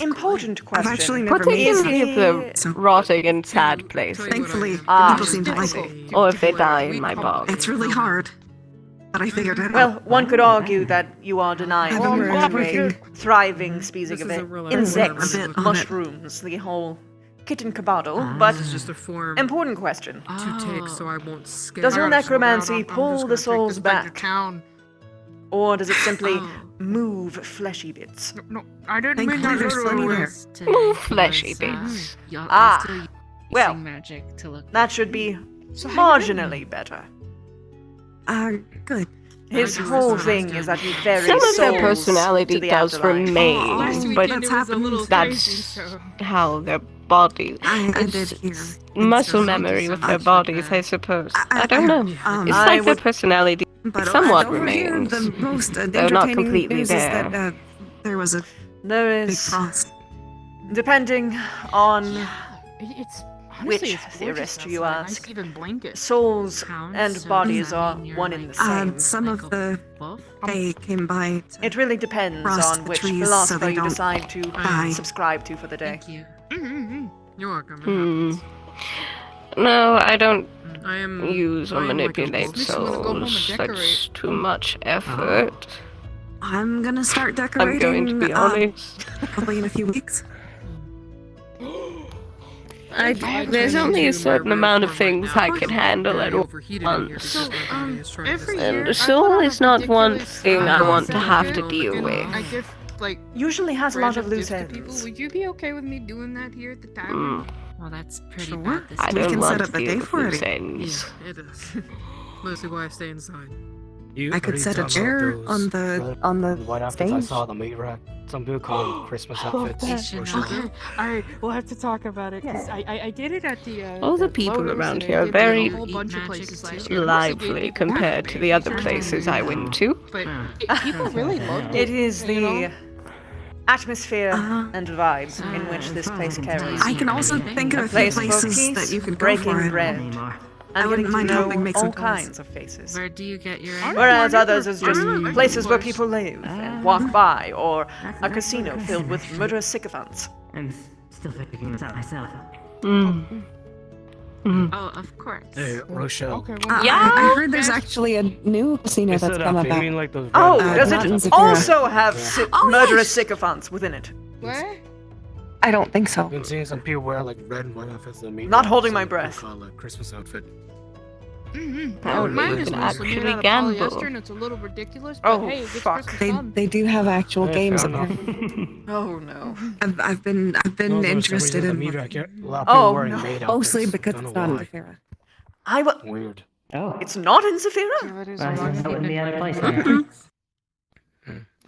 Important question. I've actually never Particularly if they're rotting in sad places. Thankfully, people seem to like it. Or if they die in my bog. It's really hard, but I figured it out. Well, one could argue that you are denying I've been a working. thriving species of insects, mushrooms, the whole kit and caboodle, but This is just a form important question. to take so I won't scare Does your someone necromancy around. I'm pull just the gonna take souls this back back? to town. Or does it simply move fleshy bits? No, I didn't Thankfully, mean that there's plenty there. Move fleshy bits. Well, magic to look. that should be marginally better. Good. His whole thing is that he buries Some of their souls personality to the does afterlife. remain, but that's how their body. It's muscle memory with their bodies, I suppose. I don't know. It's like their personality somewhat remains. The most They're not entertaining completely news there. is that there was a There big is frost. Depending on It's which honestly, it's gorgeous theorist you outside. ask, Nice even blanket. souls and So bodies does that are mean you're, one and the same. Some of the Fae came by to It really depends frost on the which trees so philosopher they you don't decide to die. subscribe to for the day. Thank you. You're welcome. No, I don't I am use or I am like a manipulate wolf. Makes me wanna go home and souls. decorate. That's too much effort. I'm gonna start I'm decorating. going to be honest. Probably in a few weeks. There's only a certain amount of things I can handle at once. So, every year, And soul is not one thing I want to have to deal with. I give like usually has a lot of random loose gifts to ends. people. Would you be okay with me doing that here at the tavern? Well, that's pretty Sure. bad. This I We don't can want set to up a deal day with for loose it. ends. Yeah, it is. Mostly why I stay inside. I could set a chair on the Right after I stage. saw the meat rack, some people call them Christmas outfits. Okay, alright, we'll have to talk about it, because I did it at the, All the the people Lotus, around and here I are did it at very a whole bunch of places last year. I mostly gave lively people compared to the other places I went to. But people really loved It it. is you know? the atmosphere and vibes in which this place carries. I can also think of A a few place for places peace, that you could go breaking for it. bread, I and wouldn't getting mind to helping know make all some calls. kinds of faces. Where do you get your Whereas others is just places where people live and walk by, or a casino filled with murderous sycophants. I'm still figuring this out myself. Oh, of course. Hey, Rochelle. Okay, I heard there's actually a new casino that's come You about. mean like those Oh, red- does not in it Zafira. also have Oh, murderous yes. sycophants within it? What? I don't think so. I've been seeing some people wear like red and white outfits. The meat Not rack, holding some my people breath. call it Christmas outfit. That would Mine make is an mostly made actually out of gamble. polyester and it's a little ridiculous, but Oh, hey, it gets fuck. Christmas They fun. they do have actual Yeah, games fair up enough. there. Oh no. I've been No, for some interested reason, in the meat looking. rack, yeah, a lot of Oh, people wearing no. maid Mostly outfits. because Don't it's know not in why. Zafira. I wa- Weird. Oh, It's not in Zafira? that wouldn't be out of place then.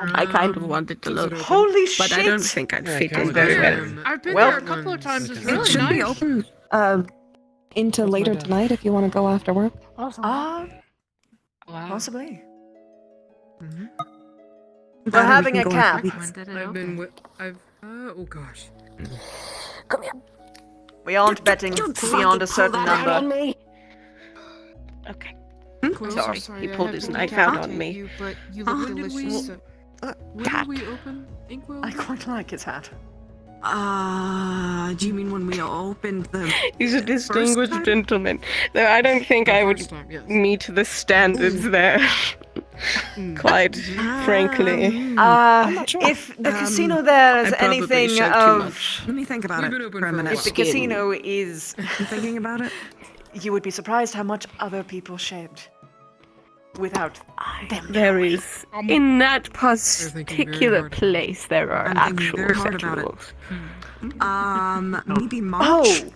I kind of wanted to look, Holy shit! but I don't think I'd Yeah, fit kinda in very well. I've been Well, there a couple of times. It's It really should be nice. open into later tonight if you want to go after work. Possibly. That We're or we having can a go in camp. weeks. I've been with. Oh gosh. Come here. We aren't betting beyond a certain number. Okay. Close, Sorry, he I pulled have his to knife out decapitate on me. You, but you look When did we? delicious. When cat. did we open Inkwell? I quite like his hat. Do you mean when we opened the? He's a distinguished time? gentleman, though I don't think I would First time, yes. meet the standards there. Quite frankly. not sure. If the casino there is I probably anything showed too of, much. Let me think about We've it been open for a for a minute. if the Skin. casino is, I'm thinking about it. you would be surprised how much other people shed without them. There is, in that thinking very particular hard. place, there are I'm thinking actual very hard about it. rituals. Maybe March. Oh,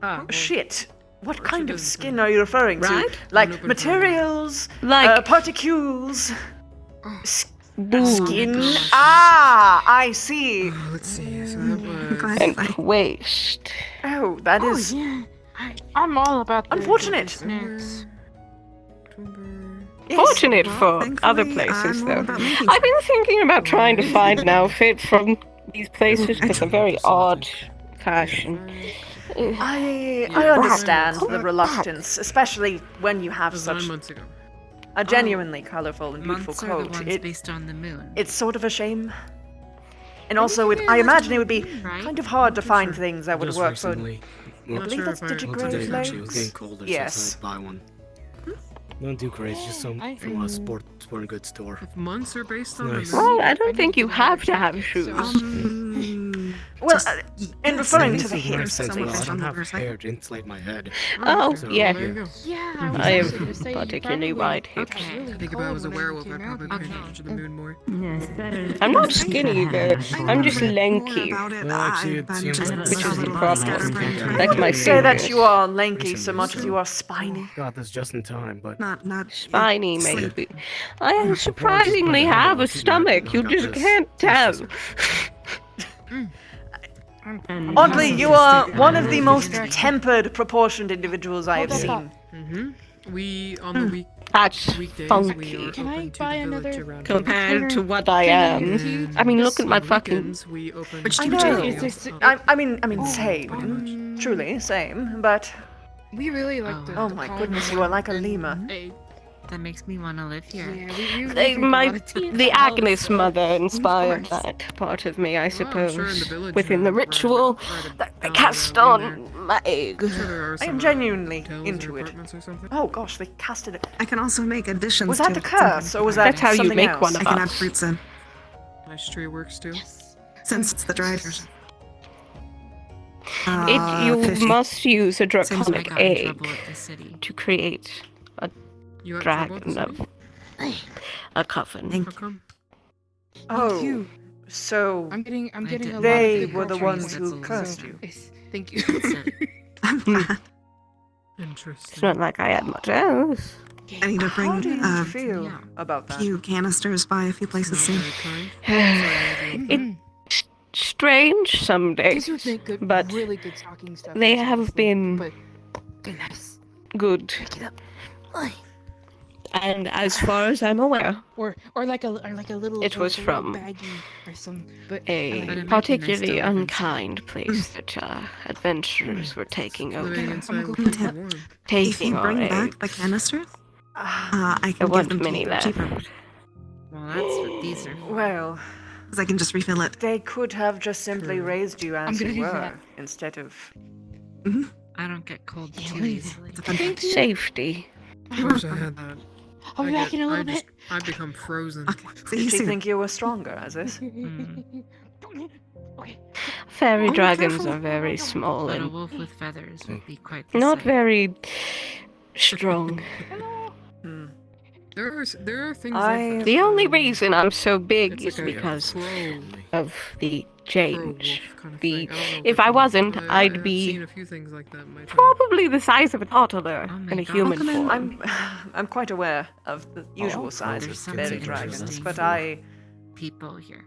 well, shit. What March kind it of is, skin are you referring to? Right? Like Open for- materials, Like particles, boobs skin? Ah, I see. let's see. So that was. Go ahead. and waist. Oh, that Oh is yeah, I'm all about the unfortunate. snacks. Yes. Fortunate for Thankfully, other places, I'm all though. about making I've been thinking about trying to find an outfit from these places because they're very odd fashion. I understand the reluctance, especially when you have That was such 9 months ago. a genuinely colorful and beautiful Months are the coat. ones based on the moon. It's sort of a shame. And also, I imagine it would be kind of hard to find things that would Just work for. recently. I Not believe sure that's if I- Well, Digigrave today actually it was getting legs. colder, Yes. so I decided to buy one. Don't do crazy, just some from a sporting goods store. If months are based on Nice. the moon, Well, I don't think you have to have shoes. Well, in yes, referring I to the think hips, so. at Well, I least. don't have hair to insulate my head. Oh, so yeah. there you go. Yeah, I was have actually gonna say, you particularly probably- wide hips. Okay. I think if I was a werewolf, I probably Okay. pay attention to the moon more. Yeah, it's better. I'm not skinny either. I'm just lanky. About it. Well, actually, it I'm seems just like- Which is the a little problem. scatterbrained. Like my Say that fingers. you are lanky so much as you are spiny. Got this just in time, but Not Spiny, maybe. I surprisingly have a stomach. You just can't tell. Oddly, you are one of the most tempered, proportioned individuals I have Hold seen. We on the week. That's Weekdays, funky. we are Can I open to buy the village another around Compared to here. what I am. And I mean, look at my on fucking. weekends, we open Which I team know. would you I mean, same. Truly, same. But We really like the. oh the my colony goodness, you are like a and- lemur. That makes me want to live here. Yeah, we They, drink a my, lot of tea at the house, Agnes so- mother inspired course. that part of me, I Well, I'm suppose. sure in the village, Within the right ritual that I cast on my egg. I'm sure there are I some, am genuinely hotels or into it. apartments or something. Oh gosh, they casted it. I can also make additions Was to that the it sometimes curse, or was if I that That's how you something make else? one of I can add us. fruits in, Nice tree works too. since it's the dried version. You 50. must use a I draconic got in egg trouble at the city. to create a You had trouble dragon with the of a coven. How come? Oh, you. so I'm getting a did- lot of they the were the cultural ones who points, cursed so you. it's- Thank you. I'm glad. Interesting. It's not like I had much else. I need to bring How do you a feel about that? few canisters by a few places soon. It's strange some days, These would make good, but really good talking stuff. they have been But goodness, good. And as far as I'm aware, or like a little. It was a little from baggie or some. But a particularly unkind place that adventurers were taking over. Living inside Tip. would be warm. If Taking you our bring egg. back the canisters, I There can give weren't them to many you left. cheaper. Well, that's what these are for. Well, Because I can just refill it. they could have just simply raised you as gonna you do were, that. instead of... I don't get cold too easily. Safety. I wish I had that. I'll be back in a little I bit. I become frozen. Okay, see Did you you soon. think you were stronger as this? Fairy Oh, dragons careful. are very small But a and wolf with feathers would be quite the not sight. very strong. Hmm. There are things I- like that. The only reason I'm so big It's is like a because crow of the change. kind of The thing. I don't know if I it's- wasn't, I'd I've be seen a few things like that in my time. probably the size of a toddler Oh my in a God. human Welcome in. form. I'm quite aware of the usual size There's of something fairy dragons, interesting but for I people here.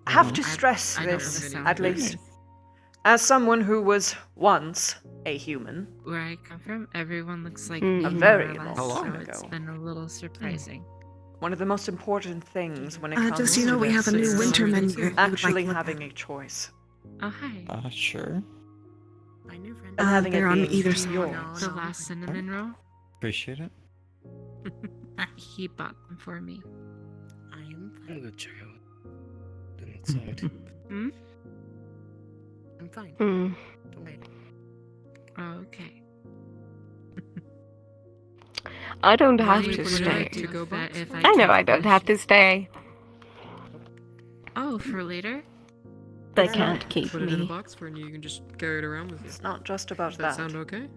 have to I- stress I don't this, understand at it. least. As someone who was once a human, Where I come from, everyone looks like Mm. me A more very or less, long so time it's ago. been a little surprising. one of the most important things when it comes Just so you to know, we have a this new is winter menu. if you would actually like to look having at. a choice. Oh, hi. Sure. My new friend. And having they're it on being either side. yours. The last cinnamon roll, Appreciate it. he bought them for me. I am fine. Good child. Inside. Hmm? I'm fine. Hmm. Oh, okay. I don't have Would to you stay. like to go back if I know take I don't this? have to stay. Oh, for later? They can't keep Put it in a me. box for you. You can just carry it around with you. It's not just about Does that that. sound okay?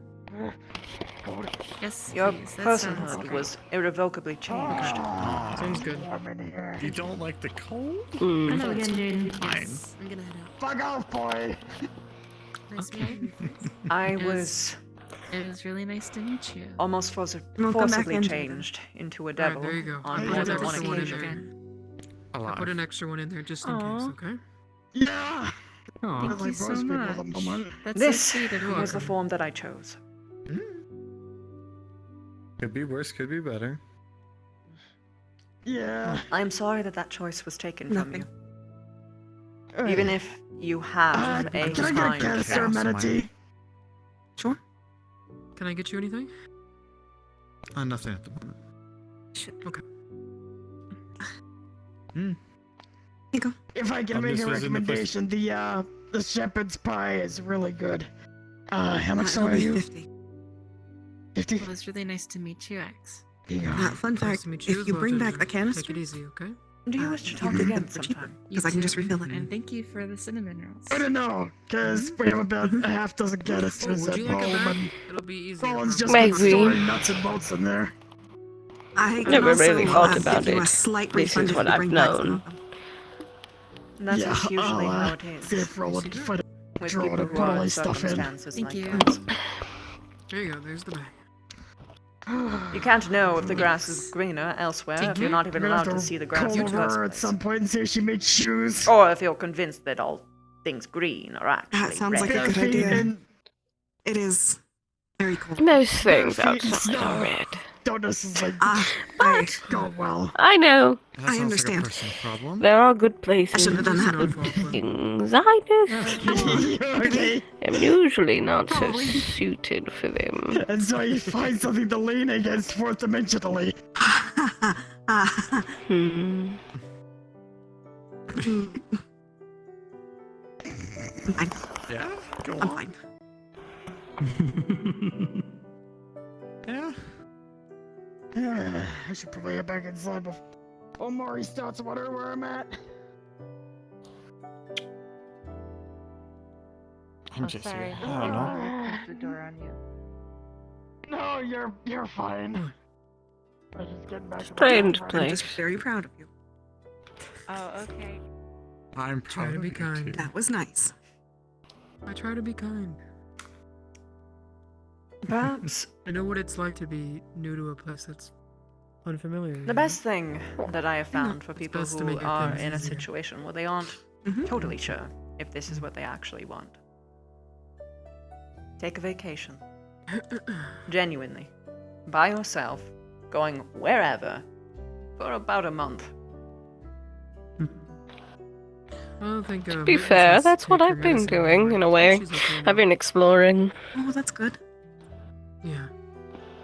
Yes, Your please. That sounds personhood great. was irrevocably changed. Sounds good. You don't like the cold? Mm. Hello again, Jane. Fine. Yes. I'm gonna head out. Fuck off, boy! Nice Okay. meeting you. I It was It was really nice to meet you. almost We'll come back forcibly in, changed into a Alright, devil there you go. on I more put than an one extra one in occasion. there. I put an extra one in there just in case, Aw. okay? Yeah! Thank you so much. That's This so sweet of you. was the form that I chose. Could be worse, could be better. Yeah. I'm sorry that that choice was taken from Nothing. you. Even if you have a Can I get a kind canister of mana tea? Sure. Can I get you anything? Nothing at the moment. Okay. If I can I'm make just a visiting the place. recommendation, the shepherd's pie is really good. How much It'll are be you? 50. 50? Well, it was really nice to meet you, X. Here you go. Fun Nice fact, to meet you if as you well, bring Ginger. back the Take canister, it easy, okay? Do you wish to you talk can get again them for cheaper. sometime? Because I can just refill it. And thank you for the cinnamon rolls. I don't know, because we have about a half dozen Oh, canisters would at you like a home, bag? and It'll be easier. Roland's just Maybe. been storing nuts and bolts in there. I can Never also, really thought about give you a it. slight This refund is if what you I've bring back some known. of them. And that's Yeah, usually I'll, how it is. see if Roland can find With drawer people to who put all are in his stuff in. circumstances Thank like you. this. There you go, there's the bag. You can't know if the grass is greener elsewhere if you're not even We're gonna allowed have to see the grass call in the over first her at place. some point and see if she made shoes. Or if you're convinced that all things green are actually That sounds like red. a good Bare feet idea. and It is very cold. Most things Bare feet and outside snow. are red. don't necessarily go well. I know. I understand. There are good places. I shouldn't have done that. Good things. I just am usually not so suited for them. And so you find something to lean against fourth dimensionally. I'm fine. Yeah? I'm fine. Yeah? Yeah, I should probably get back inside before Mari starts wondering where I'm at. I'm just sorry. here. I don't know. Close the door on you. No, you're fine. I was just getting back to Strange I'm place. just very proud of you. Oh, okay. I'm Try to be kind. That was nice. I try to be kind. Perhaps I know what it's like to be new to a place that's unfamiliar. the best thing that I have found for people best to who make your are things in a easier. situation where they aren't totally sure if this is what they actually want. Take a vacation. Genuinely. By yourself, going wherever, for about a month. I don't think, To be fair, that's what I've been doing, in a way. I've been exploring. Oh, that's good. Yeah.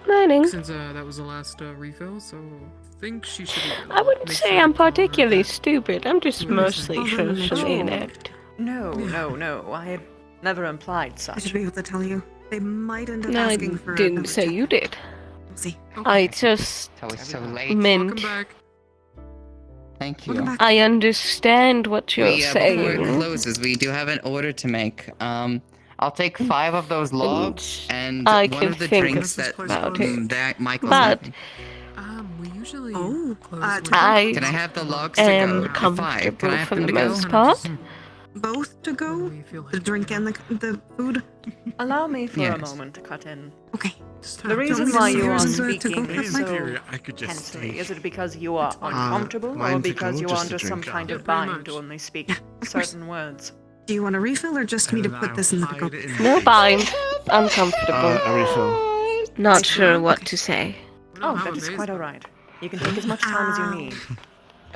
Learning. Since that was the last refill, so I think she should be good. I wouldn't Make say sure I'm to call her particularly back. stupid. I'm just mostly Oh, socially no. inept. No, I had never implied I such. should be able to tell you. They might end up No, I asking for didn't another say check. you did. We'll see. I just It's always so late. meant Welcome back. Thank you. Welcome back. I understand what you're Before it saying. closes, we do have an order to make. I'll take 5 of those logs and I one can of the think drinks that about it. that Michael's But having. We usually Oh, close I Can I have the logs to am go? 5. Can comfortable I have for them the to go? most part. Both to go? The drink and the food? Allow me for a Yes. moment to cut in. Okay. The reason me to why see you are yours to go speaking cut so mine? I could just tensely, stay. is it because you are uncomfortable or mine to because go, you are just under to some drink kind out. of Yeah, pretty bind much. to only speak Yeah, of course. certain words? Do you want a refill or just me to put this in the go? No bind. Uncomfortable. A refill. Not sure what to say. Oh, that is quite alright. You can take as much time as you need.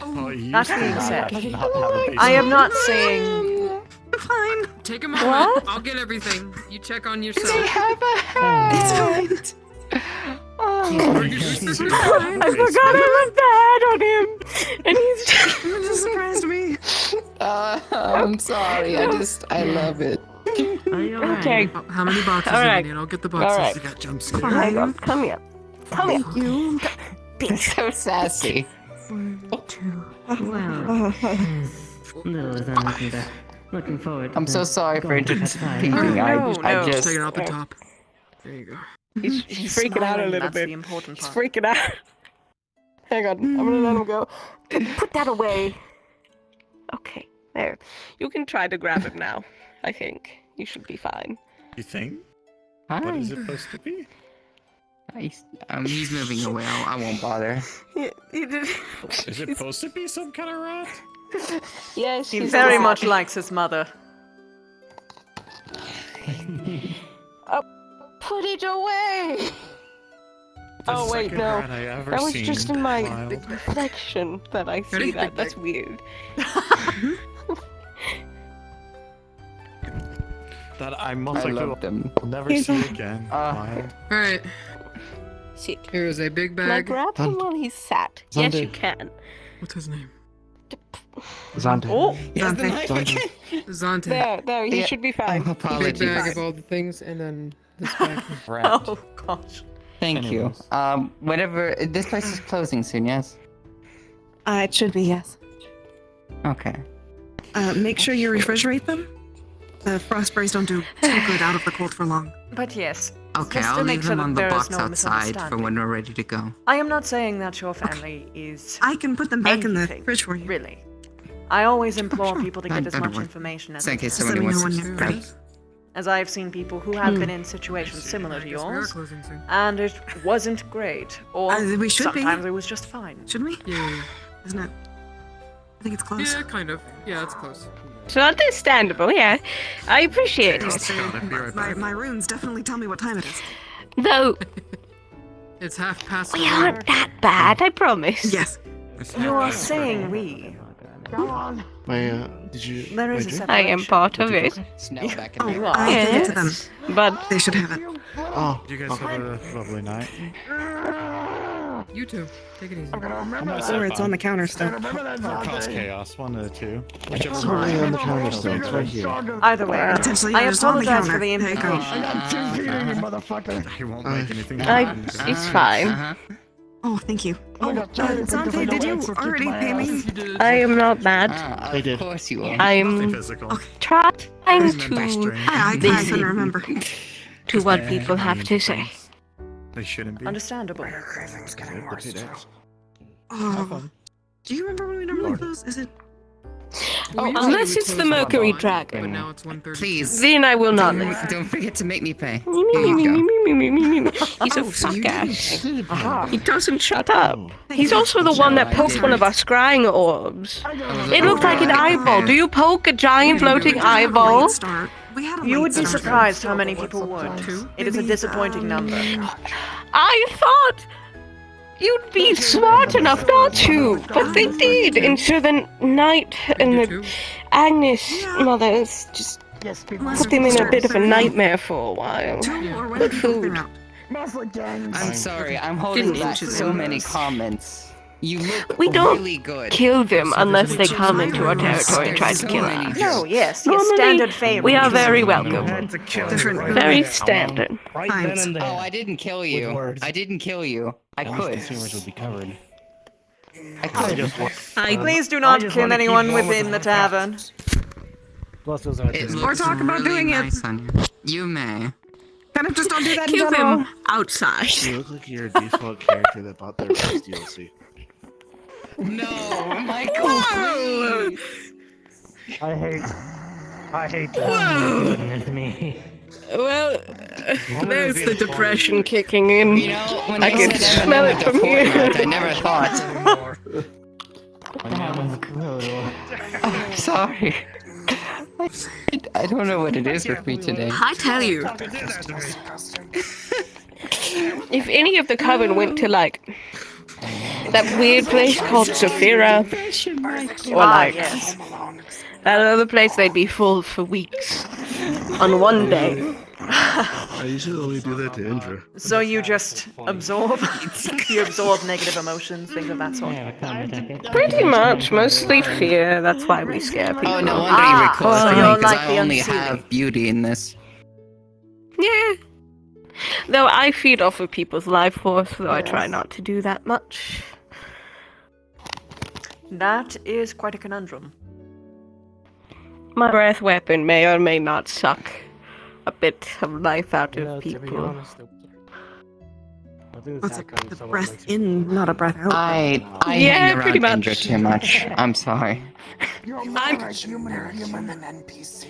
Oh, you That should being not said, have a I am not saying Fine. Take a moment. What? I'll get everything. You check on yourself. It's fine. I forgot I was bad on him, and he's just It just surprised me. I'm sorry. I love it. okay. How many boxes All do right. you need? I'll get the All boxes. right. You got jump scared. Hang on. Come here. Come here. You. So sassy. Looking forward. I'm so sorry for going to intervening. No, I no. just. Take it out the top. There you go. He's freaking out a smiling, little that's bit. the important He's part. freaking out. Hang on. I'm gonna let him go. Put that away. Okay. There. You can try to grab it now. I think you should be fine. You think? Hi. What is it supposed to be? He's moving away. I won't bother. You did. Is it supposed to be some kind of rat? Yes. He she's very a- much likes his mother. Put it away. Oh The wait, second no. rat I ever That was seen. just in my Wild. reflection that I see Ready? that. That's weird. That I most I likely love them. will never see again. Wild. Alright. Sit. Here's a big Can I bag. grab him while he's sat? Yes, you can. What's his name? Zante. Oh, Zante. There, he Yeah. should be fine. Big Apologies. bag of all the things, and then this bag. oh gosh. Thank you. Anyways. Whenever this place is closing soon, yes. It should be, yes. Okay. Make sure you refrigerate them. The frost berries don't do too good out of the cold for long. But yes. Okay, just to I'll make leave sure them that on the there is box no outside for misunderstanding. when we're ready to go. I am not saying that your family is I can put them back in the anything, fridge for you. really. I always implore sure. people to get as That'd much work. information as So in they case can. Just let somebody me know wants when to you're ready. As I've seen people who have been in situations similar to I guess we are yours, closing soon. and it wasn't great, or We should be. sometimes it was just fine. Should we? Yeah. Isn't it? I think it's close. Yeah, kind of. Yeah, it's close. So understandable, yeah. I appreciate I'll it. be right back. My runes definitely tell me what time it is. Though, It's 1/2 We aren't that bad, I promise. Yes. You're saying we. Did you? There is a drink? I am part of it. Snow back in Oh, there. I gave it to them. But They should have it. Oh, You guys have a lovely night. You too. Take it easy. Or it's on the counter still. Cause chaos, one of the two. it's totally on the counter still. It's right here. Either way, Potentially I it's on the apologize counter. for the There you go. invitation. He won't make anything I, happen. it's fine. Oh, thank you. Oh, Zante, did you already pay me? I am not mad. I did. Of course you are. I'm Physical. trying to I couldn't remember. to what people have to say. They shouldn't be. Understandable. Oh, do you remember when we normally close? Is it? Oh, unless it's the Mercury But Dragon. now it's 1:30. Please. Then I will not leave. Don't forget to make me pay. Here you go. He's a so you fuck ass. Aha. He doesn't shut up. He's also the one that poked one of our scrying orbs. It looked like an eyeball. Do you poke a giant floating eyeball? Start. We had a You late would be start. surprised how many people would. It is a disappointing number. I thought you'd be smart enough not to, but they did. And so the Knight and the Agnes mothers just put them in a bit of a nightmare for a while. Good food. I'm sorry, I'm holding back so many comments. You look We don't really good. kill them unless they come into our territory and try to kill us. No, yes, Normally, standard favor. we are very welcome. Different. Very standard. Times. Oh, I didn't kill you. I didn't kill you. I could. Consumers would be covered. I could. Please do not kill anyone within the tavern. It Or talk about really doing it. nice on you. You may. Kind of just don't do that in Kill general. them outside. You look like you're a default character that bought their first DLC. No, Michael, please. I hate that. Goodness me. Well, there's the depression kicking in. You know, when I they can said smell it from here. I never thought. That was brutal. I'm sorry. I don't know what it is with me today. I tell you. If any of the coven went to like that weird place called Saphira, or like that other place, they'd be full for weeks on one day. I usually only do that to Indra. So you just absorb? You absorb negative emotions, things of that sort? Pretty much, mostly fear. That's why we scare people. Oh, no wonder you record so me, you're because like I the only unseen. have beauty in this. Yeah. Though I feed off of people's life force, though I try not to do that much. That is quite a conundrum. My breath weapon may or may not suck a bit of life out of people. What's the breath in, not a breath out? I Yeah, hang around pretty much. Indra too much. I'm sorry. I'm human NPC.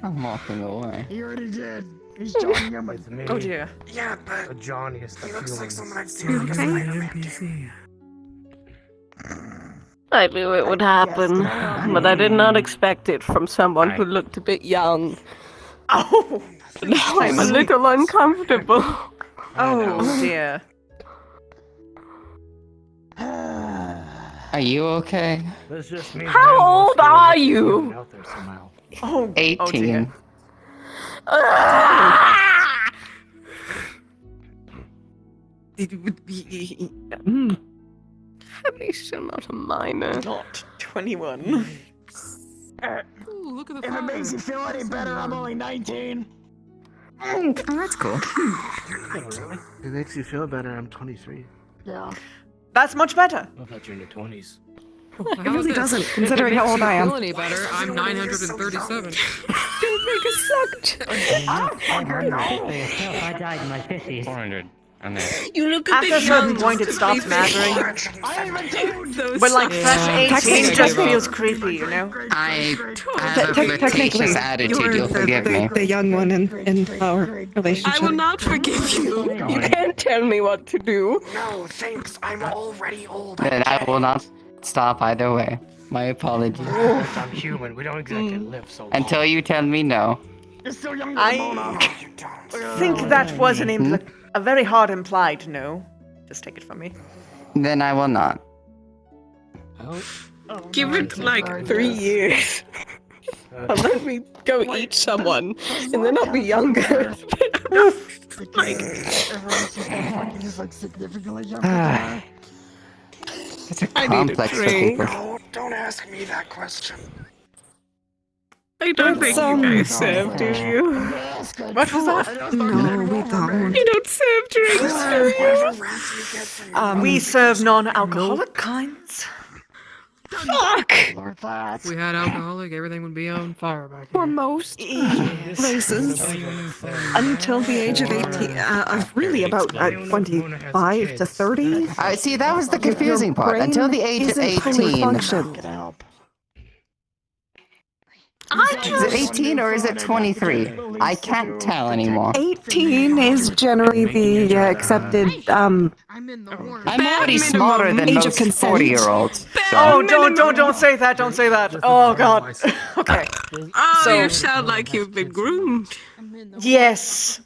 I'm walking away. He already did. He's John Human. Oh dear. Yeah, but Johnny is the he looks like someone I've seen You on okay? NPC. I knew it would happen, but I did not expect it from someone who looked a bit young. Oh! Now I'm a little uncomfortable. Oh dear. Are you okay? How old are you? Oh, 18. At least I'm not a minor. Not 21. Ooh, look at the If it makes you feel any better, I'm only 19. Oh, that's cool. It makes you feel better. I'm 23. Yeah. That's much better. I thought you're in your 20s. It really doesn't, considering how old I am. Feel any better? I'm 937. Don't make us sucked. I died in my 50s. 400 on there. You look a After a bit certain young. point, it stops mattering. Those But like fresh 18 just Technically- feels creepy, you know? I have a Technically, flirtatious attitude, you'll forgive me. the young one in our relationship. I will not forgive you. You can't tell me what to do. No, thanks. I'm already old. Then I will not stop either way. My apologies. I'm human. We don't exactly live so long. Until you tell me no. You're still younger I than Mona. think that was an a very hard implied no. Just take it from me. Then I will not. Give it like 3 years. And let me go eat someone. And then I'll be younger. Like... He's like significantly younger. It's a complex for people. Don't ask me that question. I don't think you guys serve, do you? What was that? No, we don't. You don't serve drinks, do you? We serve non-alcoholic kinds. Fuck! If we had alcoholic, everything would be on fire back here. For most places, until the age of 18, of really about 25 to 30. See, that was the confusing part. Until the age of 18. Is it 18 or is it 23? I can't tell anymore. 18 is generally the accepted. I'm already smarter than age of most consent. 40-year-olds. Oh, don't say that, don't say that. Oh, God. Okay. Oh, So- you sound like you've been groomed. Yes.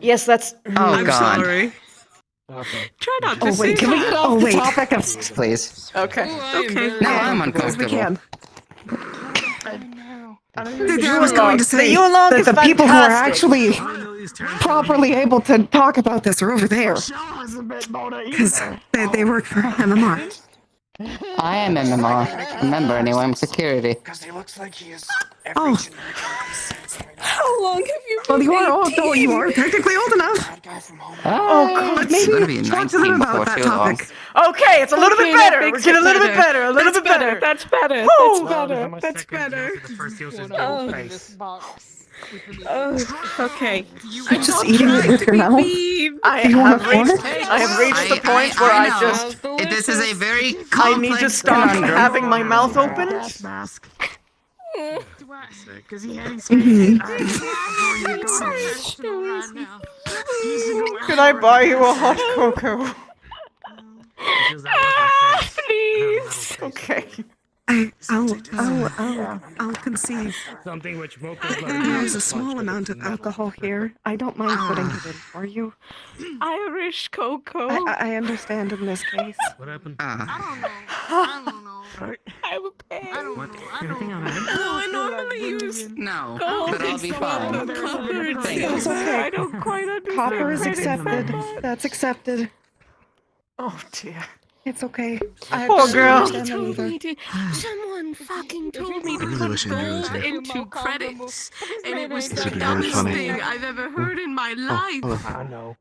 Yes, that's... Oh, I'm God. sorry. Try not to Oh, wait, say can we that. get off the topic of sex, please? Okay. Okay. Now I'm As we uncomfortable. can. I was going to say Yulong that is the people who are fantastic. actually properly able to talk about this are over there. Because they work for MMR. I am MMR. Remember, anyway, I'm security. Oh. How long have you been Well, you are old. Oh, you are technically old enough. Oh, God, it's gonna be maybe talk to them 19 about before that too long. topic. Okay, it's a little bit Okay, that better. We're makes getting a it little bit better. A little bit better. That's better. Whew. That's better. Okay. You're just eating it with your mouth. I You have want reached, it? I have reached the point where I just... This is a very I need to complex stop conundrum. having my mouth open. Because he had Can I buy you a hot cocoa? Please. Okay. I'll concede. Something which There's a small amount of alcohol here. I don't mind putting it in for you. Irish cocoa. I understand in this case. What happened? I don't know. I will pay. Everything all right? No, I normally use No, gold but I'll be fine. and copper and Thank you. It's silver. okay. I don't quite understand. Copper is credit accepted. card. That's accepted. Oh, dear. It's okay. Poor girl. Told me to, someone fucking told me to really put wishing there was gold a- into credits, and it was This the would be really dumbest funny. thing I've ever heard in my life. I know.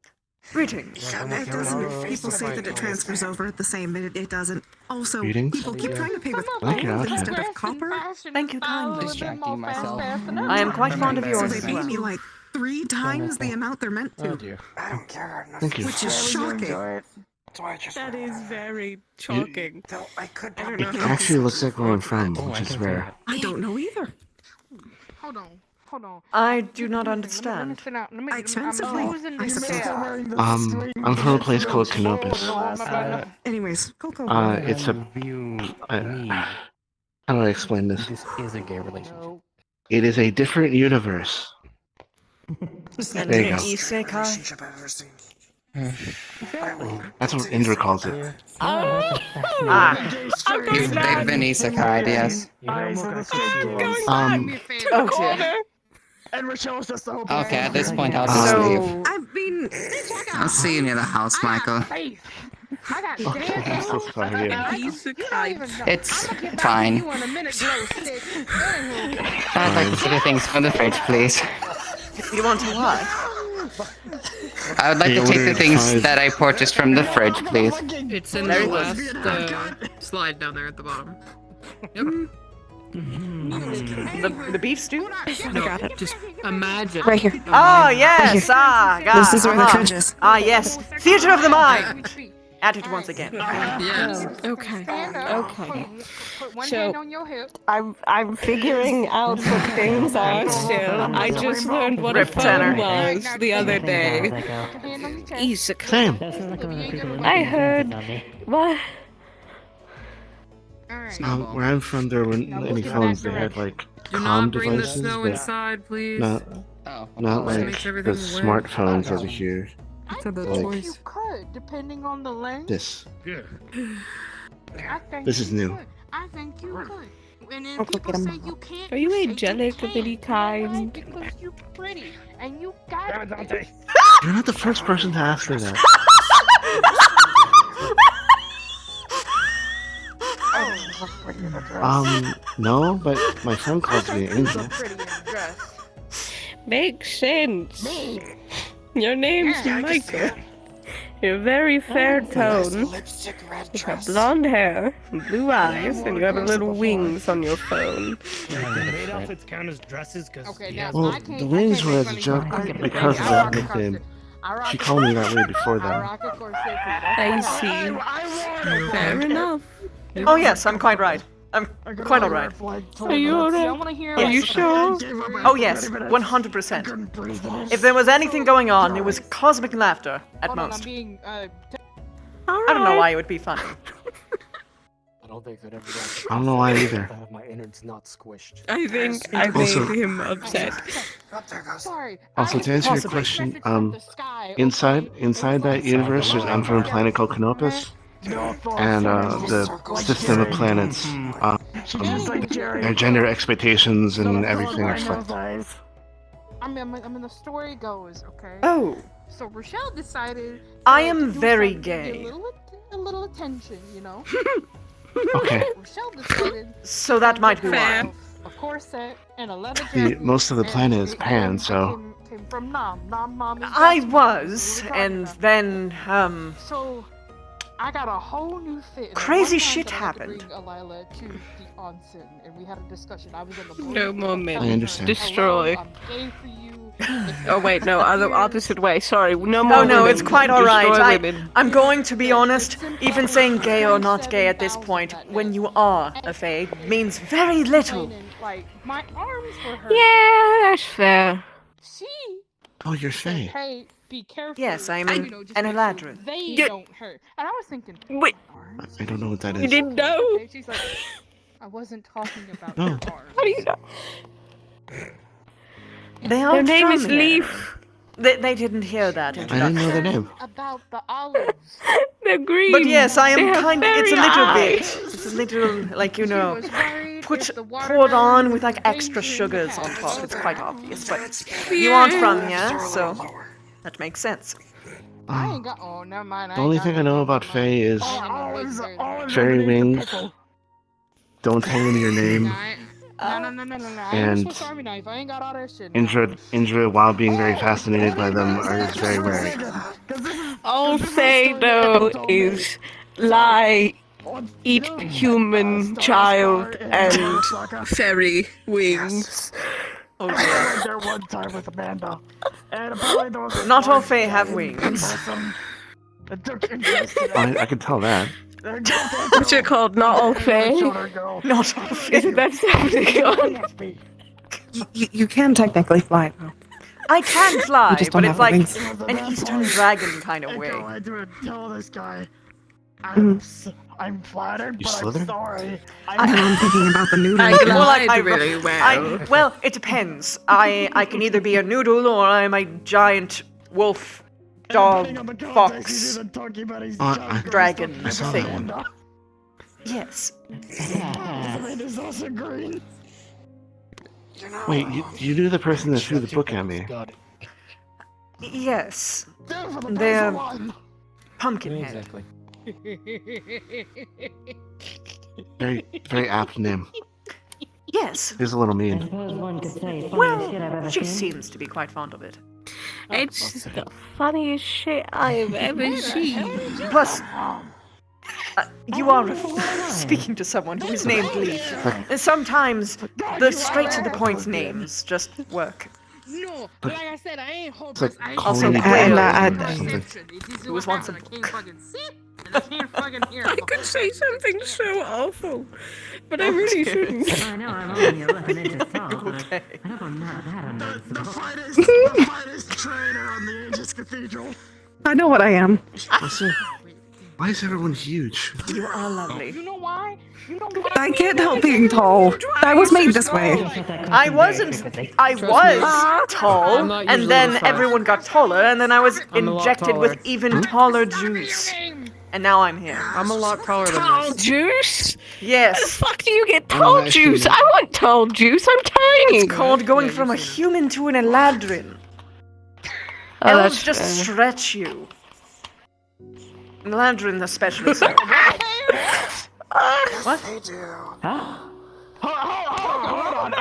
Greetings. It doesn't. People say that it transfers over the same, but it doesn't. Also, Greetings. people keep trying to pay with I like your gold outfit. instead of copper. Thank you kindly. Distracting myself. I am quite fond of So yours they as pay well. me like 3 times the amount they're meant to, I don't care. Thank you. which is shocking. So I just That is very shocking. though I could I don't probably know It actually looks like where I'm from, which is rare. I don't know either. Hold on. I do not understand. Expensively, I suppose. I'm from a place called Canopus. Anyways, Coco. It's a. How do I explain this? This is a gay relationship. It is a different universe. And There you an go. isekai. relationship I've ever seen. That's what Indra calls it. They've been isekai, yes. Oh, dear. And Rochelle's just the whole Okay, at this point, I'll So- just leave. I mean, I'll see you near the house, Michael. I got Oh, I'm so sorry. It's fine. I'd like to see the things from the fridge, please. You want to what? I would like to take the ordered things 5. that I purchased from the fridge, please. It's in Very the good. last slide down there at the bottom. Yep. The beef stew? No, just imagine. Right here. Oh, yes. here. Ah, God. This is where the uh-huh. fridge is. Ah, yes. Theater of the mind. At it once again. Yes. Okay. Okay. Put one hand on your hip. I'm figuring out what things are still. I just learned what a Rip Tanner. phone was the other day. Hand on your chest. Isekai. Same. I heard. What? Alright. Where I'm from, there weren't any phones. They had like Do comm not bring the devices. snow That, inside, please. no, Oh. Not Which like makes the everything worse. smartphones over here. I Like think you could, depending on the length. this. I think This is you new. could. I think you could. And then I'll go people get 'em. say you can't. Are you say angelic of can. any You know kind? why? Because you pretty and you got it. You're not the first person to ask me that. No, but my friend calls me Angel. Makes sense. Your name's Michael. You're very fair tone. You have blonde hair, blue eyes, and you have little wings on your phone. Maid outfits count as dresses because Well, the wings were as a joke because of that nickname. She called me that way before that. I see. Fair enough. Oh yes, I'm quite right. I'm quite alright. Are you alright? Are you sure? Oh yes, 100%. If there was anything going on, it was cosmic laughter, at most. I don't know why it would be funny. I don't think that I don't know why either. my innards not squished. I think I Also- made him upset. Also, to answer your question, inside that universe, there's I'm from a planet called Canopus, and the system of planets, their gender expectations and everything are reflected. I mean, the story goes, okay? Oh. So Rochelle decided. I am to do very something to get gay. A little attention, you know. Okay. Rochelle decided. So that might be why. A corset and a leather The, jacket. most of the planet is Pan, so Came from Nam. Nam mom is I Japanese. was, We were and talking then, So, I got a whole new fit. And crazy one time shit that I had to happened. bring Alila to the onsen, and we had a discussion. I was on the board. No moment. I understand. Destroy. I'm gay for you. Oh wait, no, other opposite way. Sorry, no more. Oh no, women. it's quite Destroy alright. women. I'm going to be honest, even saying gay or not gay at this point, when you are a fae, means very little. Like, my arms were hurt. Yeah, that's fair. She oh, you're said, Faye. hey, be careful. Yes, I'm you know, just an make sure Eladrin. They don't hurt. And I was thinking, wait, I don't know what that you is. didn't know? okay. She's like, I wasn't talking about No. your arms. How do you know? They are Their name from is here. Leif. They didn't hear that I didn't know introduction. the name. About the olives. They're green. But yes, I They am have kind of, it's a fairy little eyes. bit. It's a little, like, you know, was worried poured if the on watermelons with like were extra dangerous sugars to on have. top. It's quite obvious, but you aren't from here, so that makes sense. I ain't got. Oh, never mind. The only thing I know about Faye is fairy wings. Don't tell them your name. No. I And ain't Swiss Army knife. I ain't got all that shit. Indra, while being very fascinated by them, is very wary. All say though is lie, eat human child, and fairy wings. Oh I dear. went there one time with Amanda, and apparently there was a Not all large fae have guy wings. that took interest in I can tell that. What's it called? Not all fae? Not all fae. Isn't that something on? You can technically fly, though. I can fly, You just but don't it's have like wings. an Eastern dragon kind of way. I do tell this guy, Mhm. I'm flattered, You but slither? I'm sorry. I'm thinking about the noodle. I glide really well. Well, it depends. I can either be a noodle or I'm a giant wolf, dog, fox, dragon I saw thing. that one. Yes. Amanda's also green. Wait, you knew the person that threw the book at me. Yes. They're They're Pumpkinhead. Very, very apt name. Yes. He's a little I mean. suppose one could say funniest shit I've Well, ever she seen. seems to be quite fond of it. It's the funniest shit I've ever seen. Plus, you are speaking to someone who is named Leif. Sometimes the straight to the point names just work. No, but like I said, I ain't It's like hopeless. I ain't calling Also, me and, or something. Who was once a I can't fucking see, and I can't fucking hear. I could say something so awful, but I really shouldn't. I know I'm only 11 inches tall, but Okay. I hope I'm not that unnoticeable. The finest trainer on the Aegis Cathedral. I know what I am. What's it? Why is everyone huge? You are lovely. You know why? You know why? I can't help being tall. I was made this way. I wasn't. I was tall, and then everyone got taller, and then I was injected with even taller juice. And now I'm here. I'm a lot taller than Tall this. juice? Yes. How the fuck do you get tall juice? I want tall juice. I'm tiny. It's called going from a human to an eladrin. Oh, Elves that's just fair. stretch you. Eladrin especially so. What? Hold on.